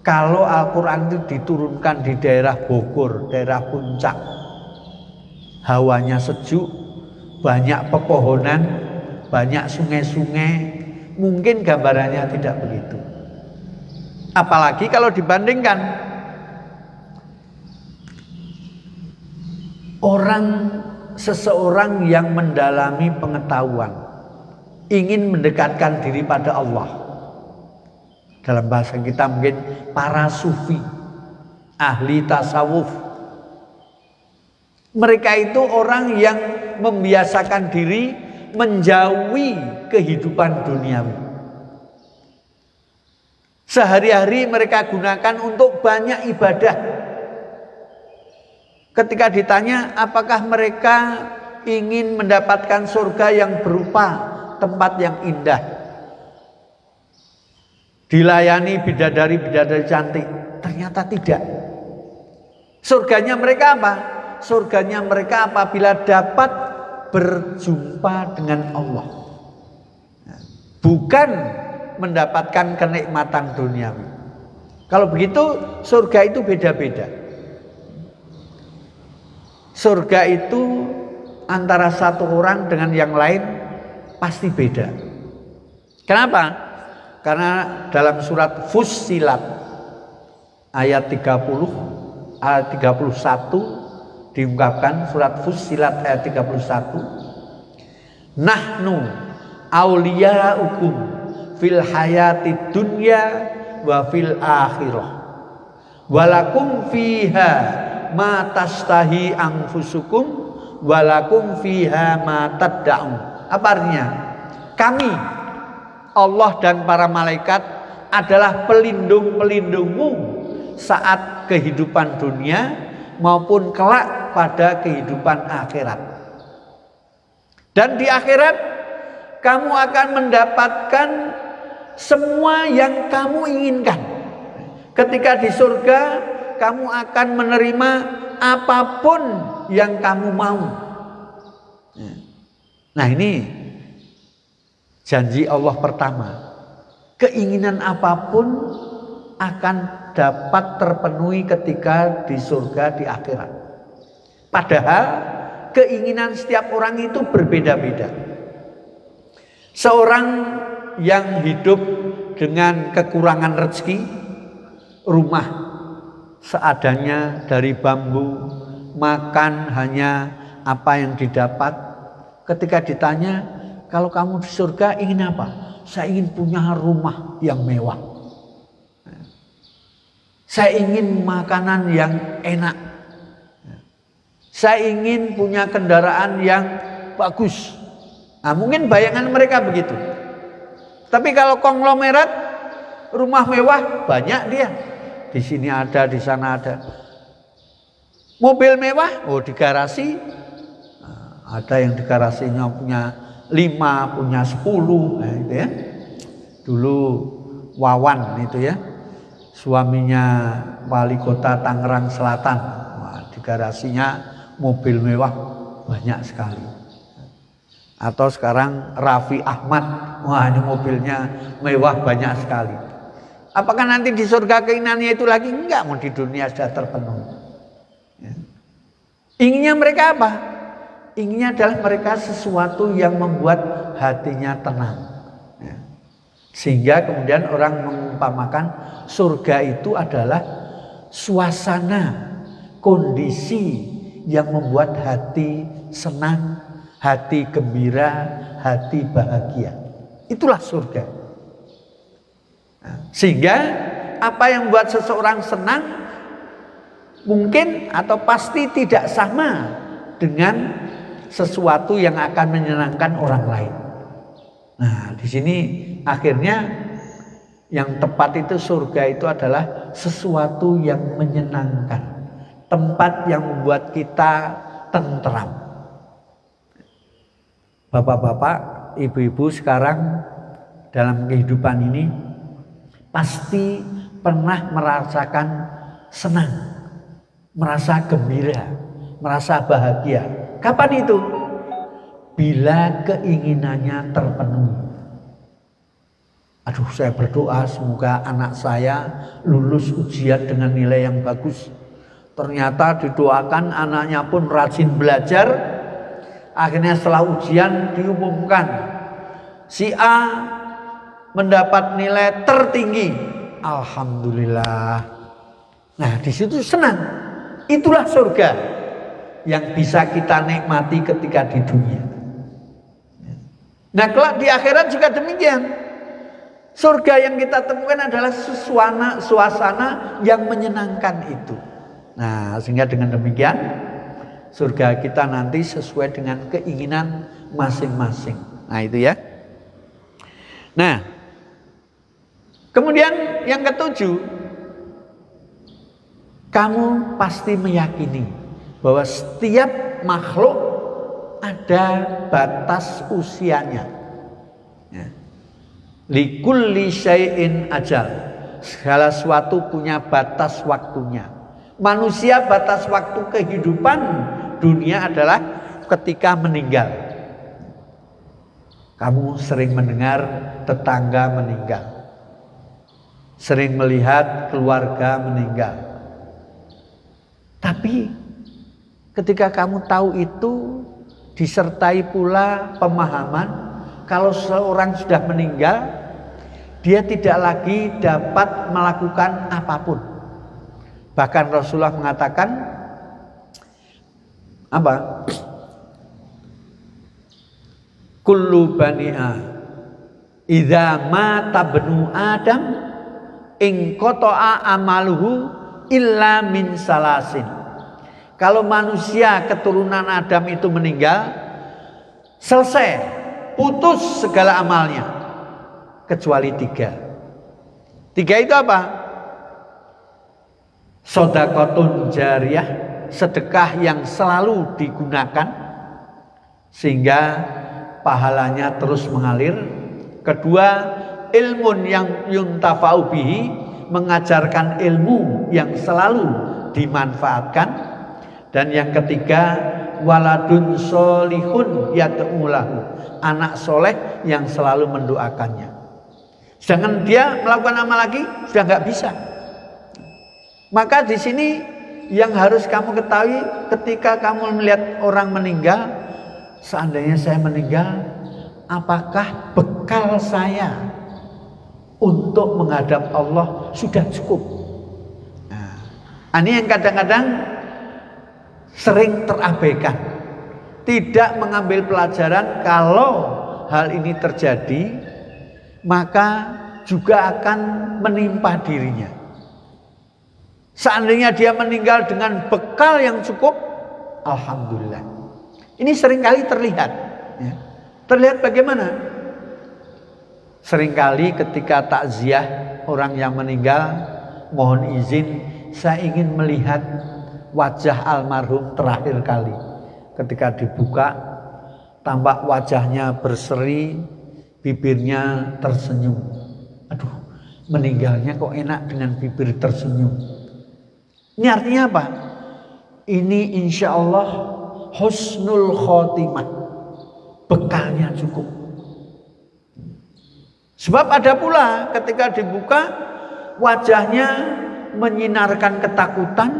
kalau Al-Quran itu diturunkan di daerah Bogor, daerah Puncak, hawanya sejuk, banyak pepohonan, banyak sungai-sungai, mungkin gambarannya tidak begitu. Apalagi kalau dibandingkan seseorang yang mendalami pengetahuan, ingin mendekatkan diri pada Allah. Dalam bahasa kita mungkin para sufi, ahli tasawuf. Mereka itu orang yang membiasakan diri menjauhi kehidupan duniawi. Sehari-hari mereka gunakan untuk banyak ibadah. Ketika ditanya apakah mereka ingin mendapatkan surga yang berupa tempat yang indah, dilayani bidadari-bidadari cantik, ternyata tidak. Surganya mereka apa? Surganya mereka apabila dapat berjumpa dengan Allah, bukan mendapatkan kenikmatan duniawi. Kalau begitu surga itu beda-beda. Surga itu antara satu orang dengan yang lain pasti beda. Kenapa? Karena dalam surat Fussilat ayat 30 ayat 31 diungkapkan, surat Fussilat ayat 31, nahnu auliyaukum fil hayati dunya wa fil akhirah walakum fiha ma tastahi anfusukum walakum fiha ma tad'un. Apa artinya? Kami, Allah dan para malaikat adalah pelindung-pelindungmu saat kehidupan dunia maupun kelak pada kehidupan akhirat. Dan di akhirat kamu akan mendapatkan semua yang kamu inginkan. Ketika di surga kamu akan menerima apapun yang kamu mau. Nah, ini janji Allah pertama. Keinginan apapun akan dapat terpenuhi ketika di surga di akhirat. Padahal keinginan setiap orang itu berbeda-beda. Seorang yang hidup dengan kekurangan rezeki, rumah seadanya dari bambu, makan hanya apa yang didapat. Ketika ditanya, kalau kamu di surga ingin apa? Saya ingin punya rumah yang mewah. Saya ingin makanan yang enak. Saya ingin punya kendaraan yang bagus. Nah, mungkin bayangan mereka begitu. Tapi kalau konglomerat, rumah mewah banyak dia. Di sini ada, di sana ada. Mobil mewah, di garasi. Nah, ada yang di garasinya punya 5, punya 10, nah, itu ya. Dulu Wawan itu ya, suaminya wali kota Tangerang Selatan. Nah, di garasinya mobil mewah banyak sekali. Atau sekarang Raffi Ahmad, wah ini mobilnya mewah banyak sekali. Apakah nanti di surga keinginannya itu lagi? Enggak, mau di dunia sudah terpenuhi. Ya. Inginnya mereka apa? Inginnya adalah mereka sesuatu yang membuat hatinya tenang. Ya. Sehingga kemudian orang mengumpamakan surga itu adalah suasana, kondisi yang membuat hati senang, hati gembira, hati bahagia. Itulah surga. Nah, sehingga apa yang membuat seseorang senang mungkin atau pasti tidak sama dengan sesuatu yang akan menyenangkan orang lain. Nah, di sini akhirnya yang tepat itu surga itu adalah sesuatu yang menyenangkan, tempat yang membuat kita tentram. Bapak-bapak, ibu-ibu sekarang dalam kehidupan ini pasti pernah merasakan senang, merasa gembira, merasa bahagia. Kapan itu? Bila keinginannya terpenuhi. Aduh, saya berdoa semoga anak saya lulus ujian dengan nilai yang bagus. Ternyata didoakan anaknya pun rajin belajar. Akhirnya setelah ujian diumumkan si A mendapat nilai tertinggi. Alhamdulillah. Nah, di situ senang. Itulah surga yang bisa kita nikmati ketika di dunia. Nah, kelak di akhirat juga demikian. Surga yang kita temukan adalah suasana yang menyenangkan itu. Nah, sehingga dengan demikian surga kita nanti sesuai dengan keinginan masing-masing. Nah, itu ya. Nah, kemudian yang ketujuh, kamu pasti meyakini bahwa setiap makhluk ada batas usianya. Ya. Likulli syai'in ajal. Segala sesuatu punya batas waktunya. Manusia batas waktu kehidupan dunia adalah ketika meninggal. Kamu sering mendengar tetangga meninggal, sering melihat keluarga meninggal. Tapi ketika kamu tahu itu, disertai pula pemahaman kalau seorang sudah meninggal, dia tidak lagi dapat melakukan apapun. Bahkan Rasulullah mengatakan apa? Kullu bani'a idza mata bnu Adam in qata'a amaluhu illa min salasin. Kalau manusia keturunan Adam itu meninggal, selesai, putus segala amalnya kecuali 3. 3 itu apa? Shadaqatun jariyah, sedekah yang selalu digunakan sehingga pahalanya terus mengalir. Kedua, ilmun yang yuntafa'u bihi, mengajarkan ilmu yang selalu dimanfaatkan. Dan yang ketiga, waladun solihun yad'ulahu, anak soleh yang selalu mendoakannya. Sedangkan dia melakukan amal lagi sudah nggak bisa. Maka di sini yang harus kamu ketahui ketika kamu melihat orang meninggal, seandainya saya meninggal, apakah bekal saya untuk menghadap Allah sudah cukup? Nah, ini yang kadang-kadang sering terabaikan, tidak mengambil pelajaran. Kalau hal ini terjadi, maka juga akan menimpa dirinya. Seandainya dia meninggal dengan bekal yang cukup, alhamdulillah. Ini seringkali terlihat ya. Terlihat bagaimana? Seringkali ketika takziah orang yang meninggal, mohon izin saya ingin melihat wajah almarhum terakhir kali. Ketika dibuka, tampak wajahnya berseri, bibirnya tersenyum. Aduh, meninggalnya kok enak dengan bibir tersenyum. Ini artinya apa? Ini insya Allah husnul khotimah. Bekalnya cukup. Sebab ada pula ketika dibuka, wajahnya menyinarkan ketakutan.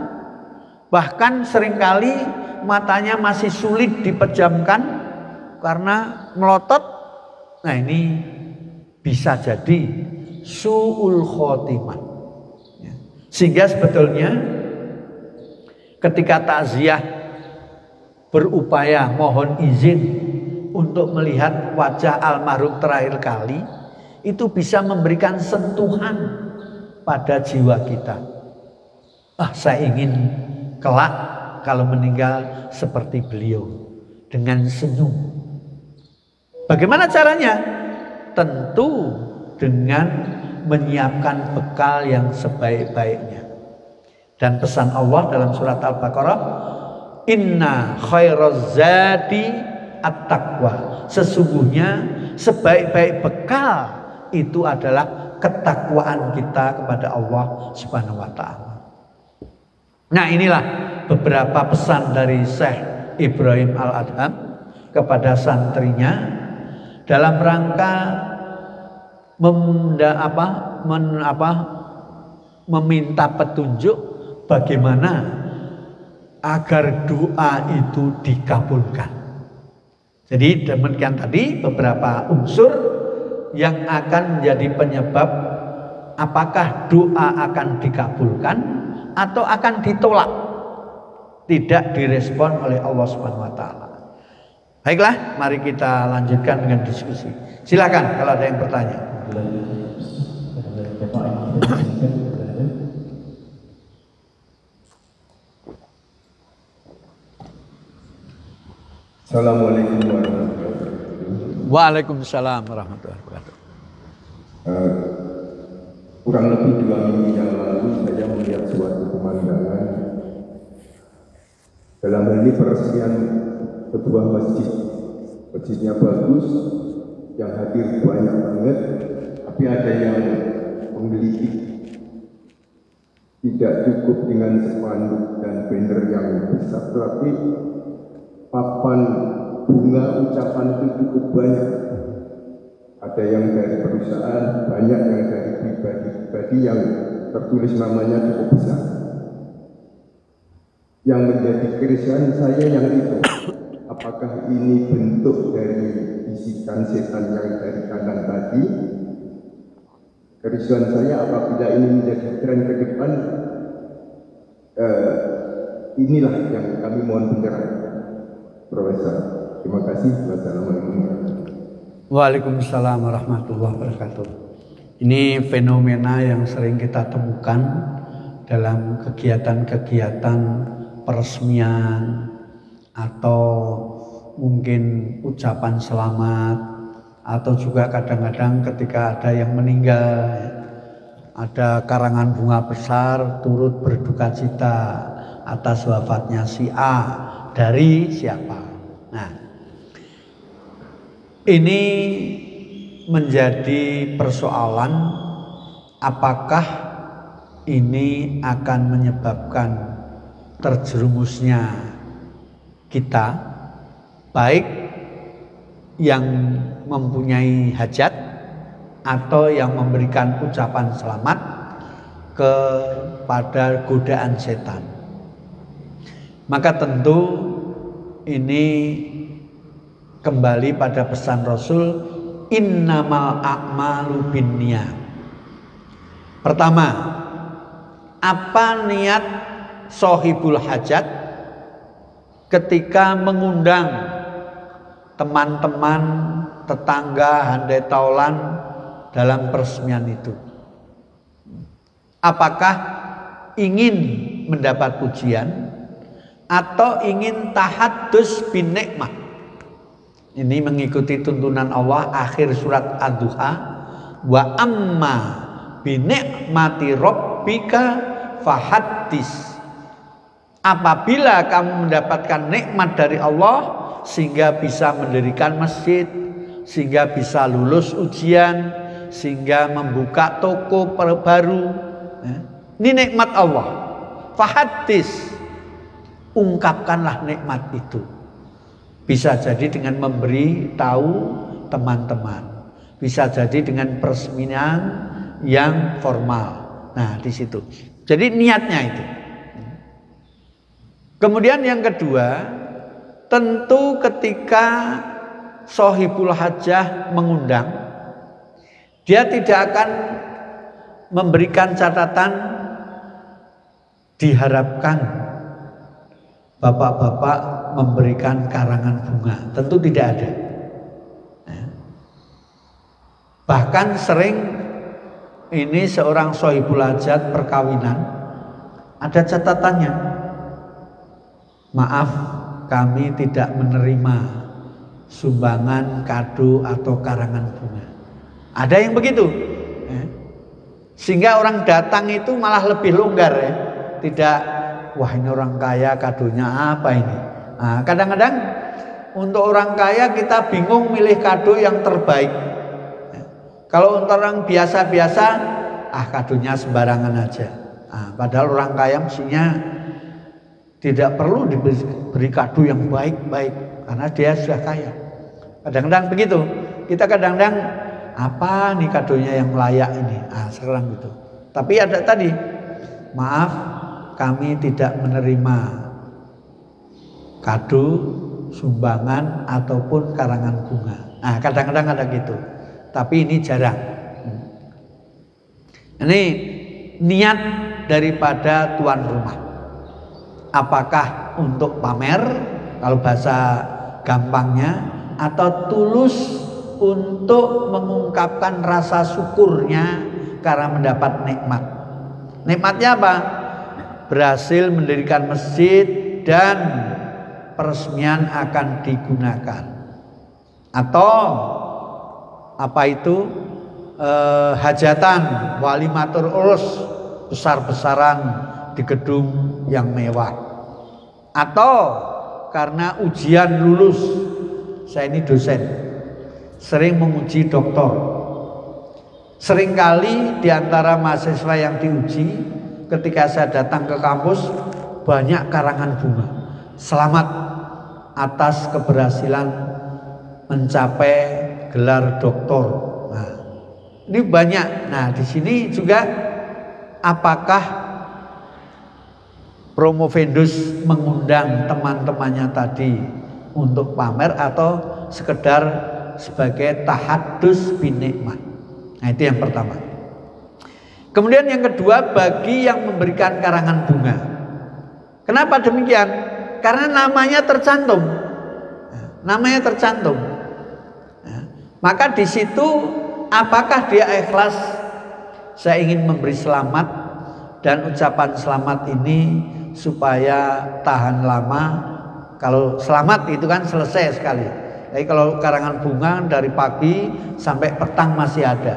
Bahkan seringkali matanya masih sulit dipejamkan karena melotot. Nah, ini bisa jadi su'ul khotimah. Sehingga sebetulnya ketika takziah berupaya mohon izin untuk melihat wajah almarhum terakhir kali, itu bisa memberikan sentuhan pada jiwa kita. Saya ingin kelak kalau meninggal seperti beliau, dengan senyum. Bagaimana caranya? Tentu dengan menyiapkan bekal yang sebaik-baiknya. Dan pesan Allah dalam surat Al-Baqarah, inna khairaz zadi at-taqwa. Sesungguhnya sebaik-baik bekal itu adalah ketakwaan kita kepada Allah Subhanahu wa taala. Nah, inilah beberapa pesan dari Syekh Ibrahim Al-Adham kepada santrinya dalam rangka meminta petunjuk bagaimana agar doa itu dikabulkan. Jadi demikian tadi beberapa unsur yang akan menjadi penyebab apakah doa akan dikabulkan atau akan ditolak, tidak direspon oleh Allah Subhanahu wa taala. Baiklah, mari kita lanjutkan dengan diskusi. Silakan kalau ada yang bertanya. Assalamualaikum warahmatullahi wabarakatuh. Waalaikumsalam warahmatullahi wabarakatuh. Kurang lebih 2 minggu yang lalu saya melihat suatu pemandangan. Dalam hal ini peresmian sebuah masjid. Masjidnya bagus, yang hadir banyak banget, tapi ada yang menggelitik. Tidak cukup dengan spanduk dan banner yang besar, tetapi papan bunga ucapan itu cukup banyak. Ada yang dari perusahaan, banyak yang dari pribadi-pribadi yang tertulis namanya cukup besar. Yang menjadi keresahan saya yang itu, apakah ini bentuk dari bisikan setan yang dari kanan tadi? Keresahan saya apabila ini menjadi tren ke depan, inilah yang kami mohon pencerahan, Profesor. Terima kasih. Wassalamualaikum warahmatullahi wabarakatuh. Waalaikumsalam warahmatullahi wabarakatuh. Ini fenomena yang sering kita temukan dalam kegiatan-kegiatan peresmian atau mungkin ucapan selamat, atau juga kadang-kadang ketika ada yang meninggal, ada karangan bunga besar turut berduka cita atas wafatnya si A dari siapa. Nah, ini menjadi persoalan apakah ini akan menyebabkan terjerumusnya kita, baik yang mempunyai hajat atau yang memberikan ucapan selamat kepada godaan setan. Maka tentu ini kembali pada pesan Rasul, innamal a'malu binniyat. Pertama, apa niat sohibul hajat ketika mengundang teman-teman, tetangga, handai taulan dalam peresmian itu? Apakah ingin mendapat pujian atau ingin tahaddus bin nikmah, Ini mengikuti tuntunan Allah akhir surat Ad-Duha. Wa amma bi ni'mati rabbika fahaddis. Apabila kamu mendapatkan nikmat dari Allah sehingga bisa mendirikan masjid, sehingga bisa lulus ujian, sehingga membuka toko baru, ini nikmat Allah. Fahaddis, ungkapkanlah nikmat itu. Bisa jadi dengan memberi tahu teman-teman, bisa jadi dengan peresmian yang formal. Nah, di situ. Jadi niatnya itu. Kemudian yang kedua, tentu ketika Sohibul Hajah mengundang, dia tidak akan memberikan catatan diharapkan bapak-bapak memberikan karangan bunga. Tentu tidak ada. Bahkan sering ini seorang Sohibul Hajat perkawinan, ada catatannya. Maaf, kami tidak menerima sumbangan, kado atau karangan bunga. Ada yang begitu, sehingga orang datang itu malah lebih longgar ya. Tidak, wah ini orang kaya kadonya apa ini. Nah, kadang-kadang untuk orang kaya kita bingung milih kado yang terbaik. Kalau untuk orang biasa-biasa, kadonya sembarangan aja. Padahal orang kaya mestinya tidak perlu diberi kado yang baik-baik karena dia sudah kaya. Kadang-kadang begitu. Kita kadang-kadang apa nih kadonya yang layak ini? Sekarang gitu. Tapi ada tadi, maaf kami tidak menerima kado, sumbangan ataupun karangan bunga. Kadang-kadang ada gitu. Tapi ini jarang. Ini niat daripada tuan rumah. Apakah untuk pamer, kalau bahasa gampangnya, atau tulus untuk mengungkapkan rasa syukurnya karena mendapat nikmat. Nikmatnya apa? Berhasil mendirikan masjid dan peresmian akan digunakan. Atau apa itu? Hajatan, walimatur urus, besar-besaran di gedung yang mewah. Atau karena ujian lulus, saya ini dosen, sering menguji doktor. Seringkali di antara mahasiswa yang diuji, ketika saya datang ke kampus, banyak karangan bunga. Selamat atas keberhasilan mencapai gelar doktor. Nah, ini banyak. Nah, di sini juga apakah Promovendus mengundang teman-temannya tadi untuk pamer atau sekedar sebagai tahaddus bin nikmat. Nah, itu yang pertama. Kemudian yang kedua, bagi yang memberikan karangan bunga. Kenapa demikian? Karena namanya tercantum. Namanya tercantum. Maka di situ apakah dia ikhlas? Saya ingin memberi selamat dan ucapan selamat ini supaya tahan lama. Kalau selamat itu kan selesai sekali. Jadi kalau karangan bunga dari pagi sampai petang masih ada.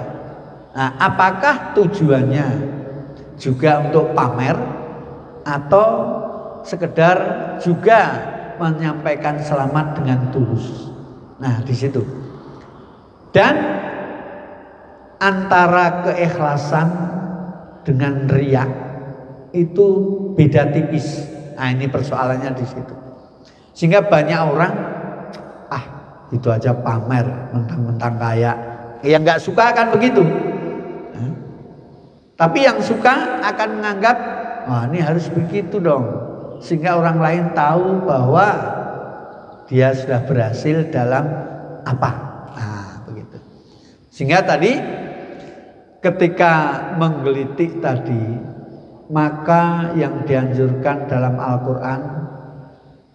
Nah, apakah tujuannya juga untuk pamer atau sekedar juga menyampaikan selamat dengan tulus? Nah, di situ. Dan antara keikhlasan dengan riya itu beda tipis. Nah, ini persoalannya di situ. Sehingga banyak orang itu aja pamer, mentang-mentang kaya. Yang nggak suka akan begitu. Tapi yang suka akan menganggap, wah ini harus begitu dong. Sehingga orang lain tahu bahwa dia sudah berhasil dalam apa. Nah, begitu. Sehingga tadi ketika menggelitik tadi, maka yang dianjurkan dalam Al-Quran,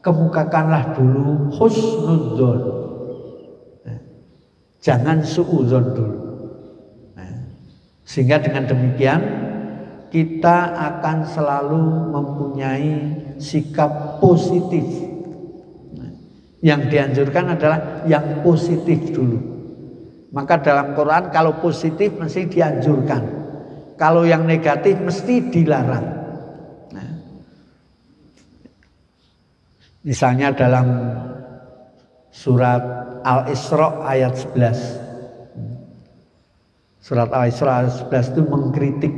kemukakanlah dulu husnudzon, jangan suudzon dulu. Sehingga dengan demikian kita akan selalu mempunyai sikap positif Yang dianjurkan adalah yang positif dulu. Maka dalam Quran kalau positif mesti dianjurkan. Kalau yang negatif mesti dilarang. Nah, misalnya dalam surat Al-Isra ayat 11. Surat Al-Isra ayat 11 itu mengkritik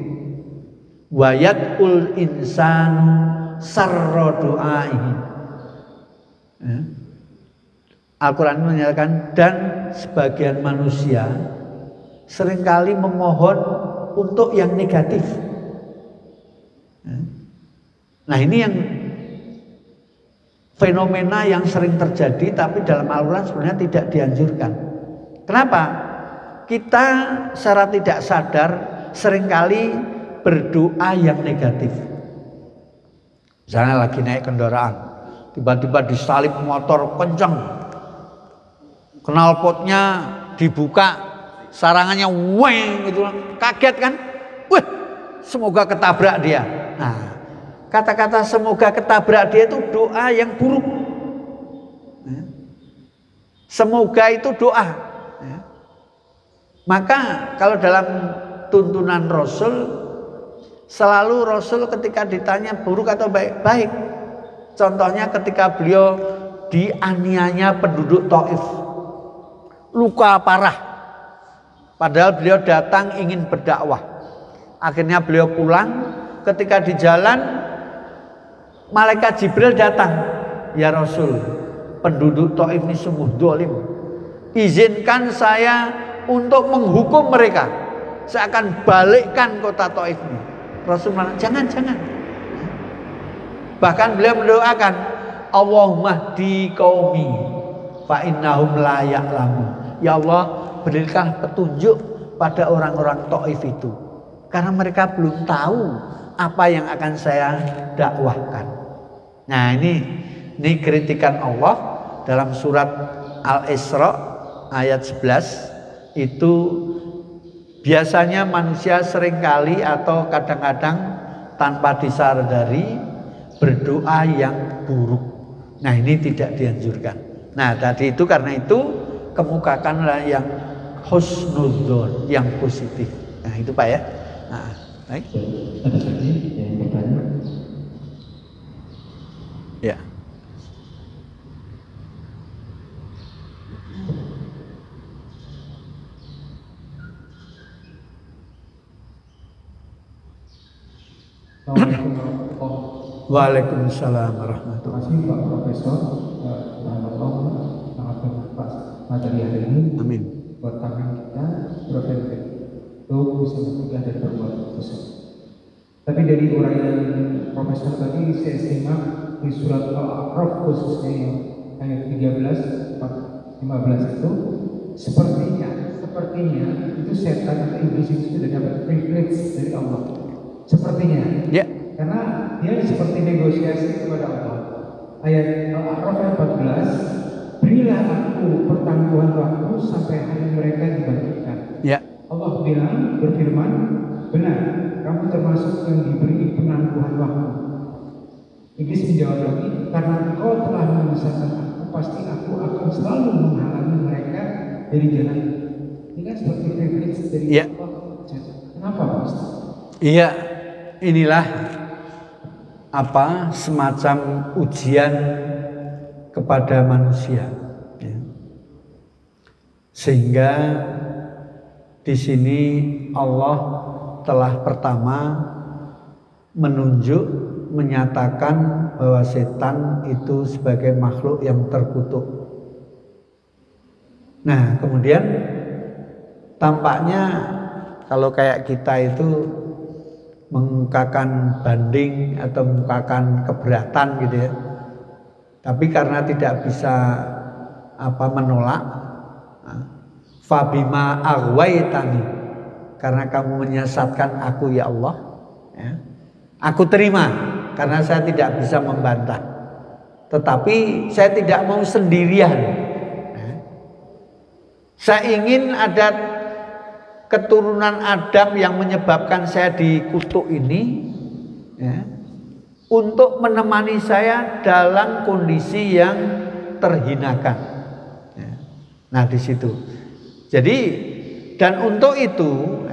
wayat insanu sarra du'aihi. Al-Quran menyatakan dan sebagian manusia seringkali memohon untuk yang negatif. Nah ini yang fenomena yang sering terjadi tapi dalam Al-Quran sebenarnya tidak dianjurkan. Kenapa? Kita secara tidak sadar seringkali berdoa yang negatif. Misalnya lagi naik kendaraan, tiba-tiba disalip motor kencang. Knalpotnya dibuka, sarangannya weng gitu, kaget kan? Wih, semoga ketabrak dia. Nah, kata-kata semoga ketabrak dia itu doa yang buruk. Semoga itu doa. Maka kalau dalam tuntunan Rasul, selalu Rasul ketika ditanya buruk atau baik-baik. Contohnya ketika beliau dianiaya penduduk Taif. Luka parah. Padahal beliau datang ingin berdakwah. Akhirnya beliau pulang. Ketika di jalan, malaikat Jibril datang. Ya Rasul, penduduk Taif ini sungguh zalim. Izinkan saya untuk menghukum mereka. Saya akan balikkan kota Taif ini. Rasul bilang, jangan. Bahkan beliau mendoakan, Allahumma di qaumi fa innahum la ya'lamun. Ya Allah, berikan petunjuk pada orang-orang Taif itu. Karena mereka belum tahu apa yang akan saya dakwahkan. Nah ini kritikan Allah dalam surat Al-Isra ayat 11. Itu biasanya manusia seringkali atau kadang-kadang tanpa disadari berdoa yang buruk. Nah ini tidak dianjurkan. Nah tadi itu karena itu kemukakanlah yang husnudzon, yang positif. Nah itu Pak ya. Nah, baik. Ada lagi yang bertanya? Ya. Assalamualaikum warahmatullahi wabarakatuh. Waalaikumsalam warahmatullahi Terima kasih Pak Profesor. Allah sangat bermanfaat materi hari ini. Amin. Buat kami kita berpikir untuk bisa mencegah dan berbuat dosa. Tapi dari uraian Profesor tadi saya simak di surat Al-A'raf khususnya yang ayat 13, 15 itu sepertinya itu setan atau iblis itu sudah dapat privilege dari Allah. Sepertinya. Ya. Karena dia seperti negosiasi kepada Allah. Ayat Al-A'raf ayat 14, berilah aku pertangguhan waktu sampai hari mereka dibangkitkan. Ya. Allah berfirman, benar, kamu termasuk yang diberi penangguhan waktu. Iblis menjawab lagi, karena engkau telah memisahkan aku, pasti aku akan selalu menghalangi mereka dari jalan. Ini kan seperti privilege dari Allah. Kenapa Pak? Iya, inilah semacam ujian kepada manusia. Ya. Sehingga di sini Allah telah pertama menyatakan bahwa setan itu sebagai makhluk yang terkutuk. Nah, kemudian tampaknya kalau kayak kita itu mengemukakan banding atau mengemukakan keberatan gitu ya. Tapi karena tidak bisa menolak, fabima aghwaytani, karena kamu menyesatkan aku ya Allah, ya, aku terima karena saya tidak bisa membantah. Tetapi saya tidak mau sendirian. Ya. Saya ingin ada keturunan Adam yang menyebabkan saya dikutuk ini, ya, untuk menemani saya dalam kondisi yang terhinakan. Nah di situ. Jadi dan untuk itu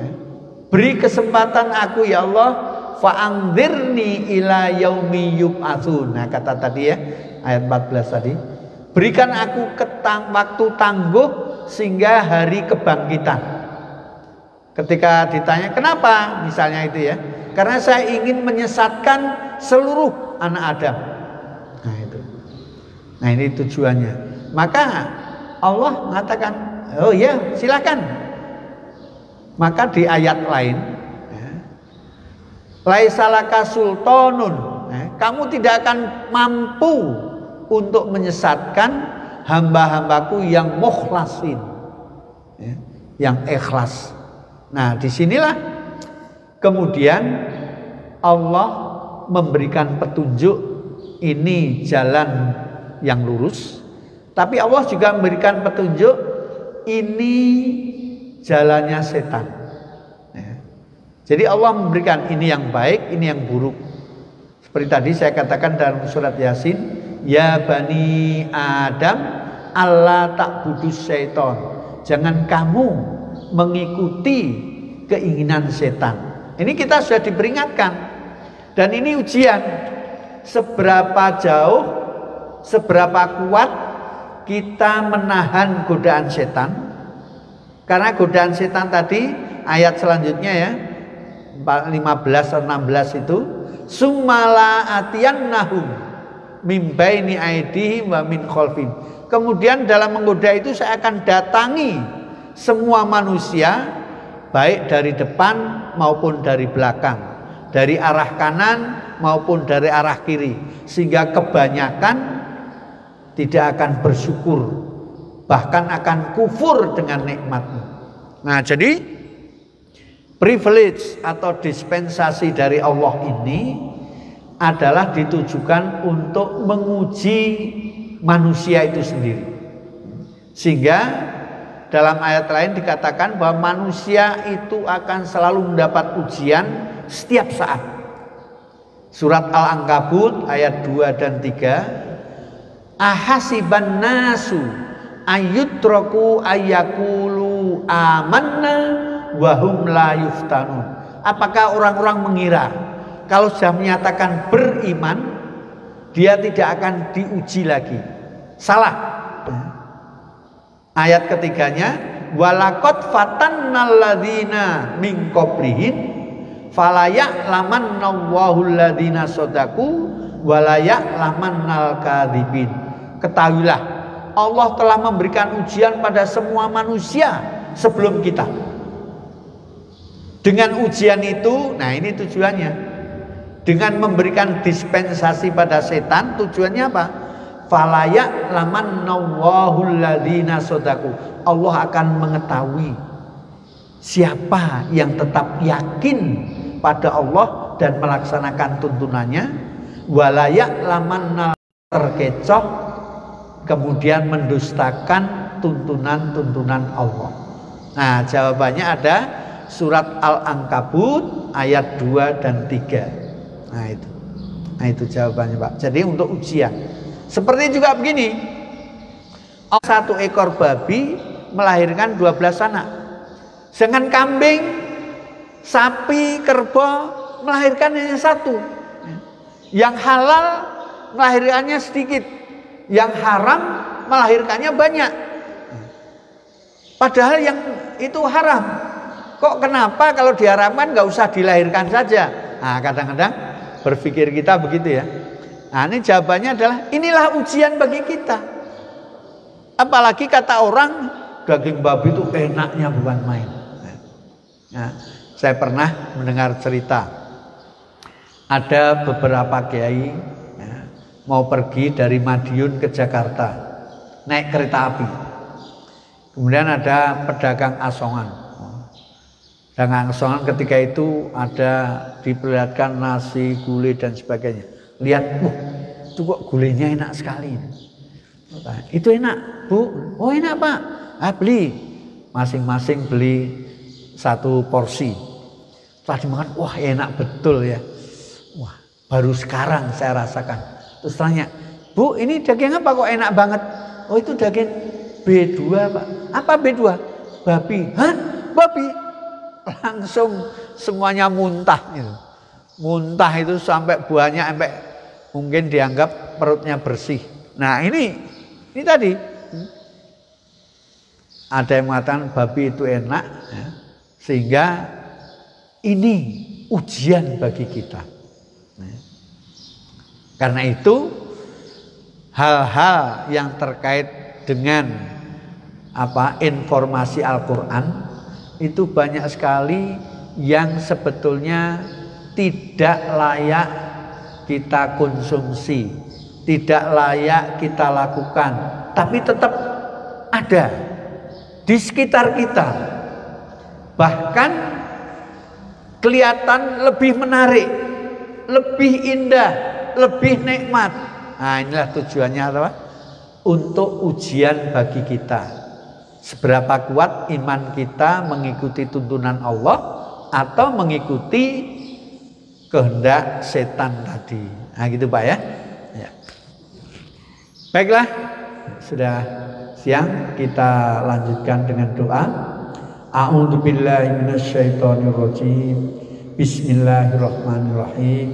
beri kesempatan aku ya Allah, fa'angdzirni ila yaumi yub'atsun. Nah kata tadi ya ayat 14 tadi, berikan aku waktu tangguh sehingga hari kebangkitan. Ketika ditanya kenapa misalnya itu ya, karena saya ingin menyesatkan seluruh anak Adam. Nah itu. Nah ini tujuannya. Maka Allah mengatakan, oh ya silakan. Maka di ayat lain, laisalaka sultanun, kamu tidak akan mampu untuk menyesatkan hamba-hambaku yang mukhlasin, yang ikhlas. Nah disinilah kemudian Allah memberikan petunjuk ini jalan yang lurus, tapi Allah juga memberikan petunjuk ini jalannya setan. Jadi Allah memberikan ini yang baik, ini yang buruk. Seperti tadi saya katakan dalam surat Yasin, ya bani Adam alla ta'budus syaiton. Jangan kamu mengikuti keinginan setan. Ini kita sudah diperingatkan. Dan ini ujian. Seberapa jauh, seberapa kuat kita menahan godaan setan. Karena godaan setan tadi ayat selanjutnya ya 15 atau 16 itu, summala atiyannahum mim baini aidihim wa min khalfihim. Kemudian dalam menggoda itu saya akan datangi semua manusia, baik dari depan maupun dari belakang, dari arah kanan maupun dari arah kiri, sehingga kebanyakan tidak akan bersyukur, bahkan akan kufur dengan nikmatmu. Nah jadi privilege atau dispensasi dari Allah ini adalah ditujukan untuk menguji manusia itu sendiri. Sehingga dalam ayat lain dikatakan bahwa manusia itu akan selalu mendapat ujian setiap saat. Surat Al-Ankabut ayat 2 dan 3, ahasiban nasu ayyutraku ayyakulu amanna wahum la yuftanun. Apakah orang-orang mengira kalau sudah menyatakan beriman dia tidak akan diuji lagi? Salah. Ayat ketiganya, walaqad fatannal ladzina min qablihim fala ya'lamannallahu alladzina shadaku wa la ya'lamannal kadzibin. Ketahuilah Allah telah memberikan ujian pada semua manusia sebelum kita. Dengan ujian itu, nah ini tujuannya. Dengan memberikan dispensasi pada setan, tujuannya apa? Fala ya'lamannallahu alladzina shadaku. Allah akan mengetahui siapa yang tetap yakin pada Allah dan melaksanakan tuntunannya, wala ya'lamannal terkecoh kemudian mendustakan tuntunan-tuntunan Allah. Nah, jawabannya ada surat Al-Ankabut ayat 2 dan 3. Nah itu. Nah itu jawabannya Pak. Jadi untuk ujian. Seperti juga begini, satu ekor babi melahirkan 12 anak. Sedangkan kambing, sapi, kerbau melahirkan hanya satu. Yang halal melahirkannya sedikit, yang haram melahirkannya banyak. Padahal yang itu haram. Kok kenapa kalau diharamkan nggak usah dilahirkan saja? Nah kadang-kadang berpikir kita begitu ya. Nah ini jawabannya adalah inilah ujian bagi kita. Apalagi kata orang daging babi itu enaknya bukan main. Nah, saya pernah mendengar cerita ada beberapa kiai ya, mau pergi dari Madiun ke Jakarta naik kereta api. Kemudian ada pedagang asongan. Pedagang asongan ketika itu ada diperlihatkan nasi, gulai dan sebagainya. Lihat, itu kok gulainya enak sekali. Itu enak, Bu. Oh enak Pak. Beli. Masing-masing beli satu porsi. Setelah dimakan, wah enak betul ya. Wah, baru sekarang saya rasakan. Terus tanya, Bu ini daging apa kok enak banget? Oh itu daging B2 Pak. Apa B2? Babi. Hah? Babi? Langsung semuanya muntah gitu. Muntah itu sampai buahnya sampai mungkin dianggap perutnya bersih. Nah ini tadi ada yang mengatakan babi itu enak ya, sehingga ini ujian bagi kita. Karena itu hal-hal yang terkait dengan informasi Al-Quran itu banyak sekali yang sebetulnya tidak layak kita konsumsi, tidak layak kita lakukan, tapi tetap ada di sekitar kita. Bahkan kelihatan lebih menarik, lebih indah, lebih nikmat. Nah inilah tujuannya apa? Untuk ujian bagi kita. Seberapa kuat iman kita mengikuti tuntunan Allah atau mengikuti kehendak setan tadi. Nah gitu Pak ya. Baiklah, sudah siang, kita lanjutkan dengan doa. A'udzubillahi minasyaitonirrajim. Bismillahirrahmanirrahim.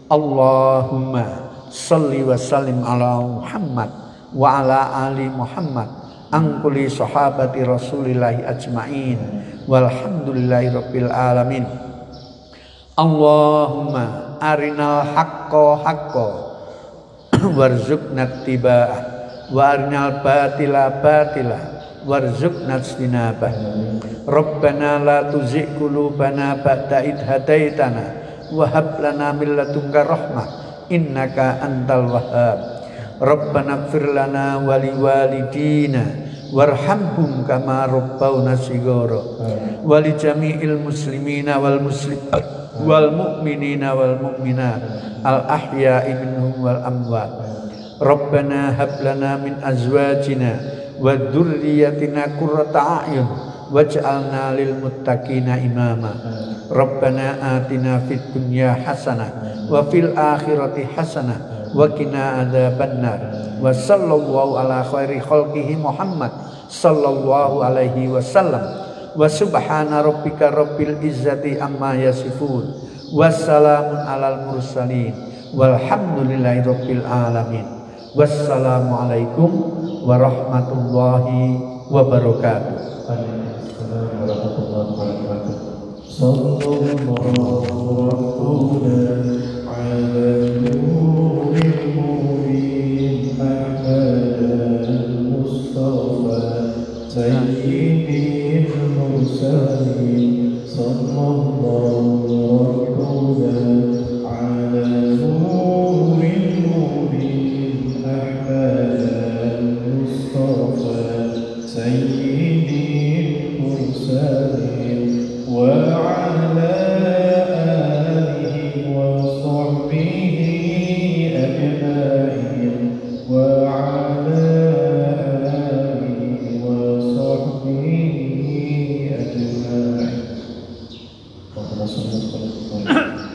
Allahumma shalli wa sallim ala Muhammad wa ala ali Muhammad angkuli sahabati Rasulillahi ajma'in walhamdulillahi rabbil alamin. Allahumma arinal haqqa haqqa warzuqna tiba'ah wa arinal batila batila warzuqna istinabah. Rabbana la tuzigh qulubana ba'da idh hadaitana wa hab lana min ladunka rahmah innaka antal wahhab. Rabbana ighfir lana wa liwalidina warhamhum kama rabbauna shighara wa li jami'il muslimina wal muslimat wal mu'minina wal mu'minat al ahya'i minhum wal amwat. Rabbana hab lana min azwajina wa dzurriyyatina qurrata a'yun waj'alna lil muttaqina imama. Rabbana atina fid dunya hasanah wa fil akhirati hasanah wa qina adzabannar. Wa sallallahu ala khairi khalqihi Muhammad sallallahu alaihi wasallam. Wa subhana rabbika rabbil izzati amma yasifun. Wassalamun alal mursalin walhamdulillahi rabbil alamin. Wassalamu alaikum warahmatullahi wabarakatuh. Waalaikumsalam warahmatullahi wabarakatuh. Sallallahu alaihi Sayyidil mursalin sallallahu ala nuril mubin Ahmad al-Mustafa Sayyidil mursalin wa ala alihi wa sahbihi ajma'in wa ala Allahumma shalli ala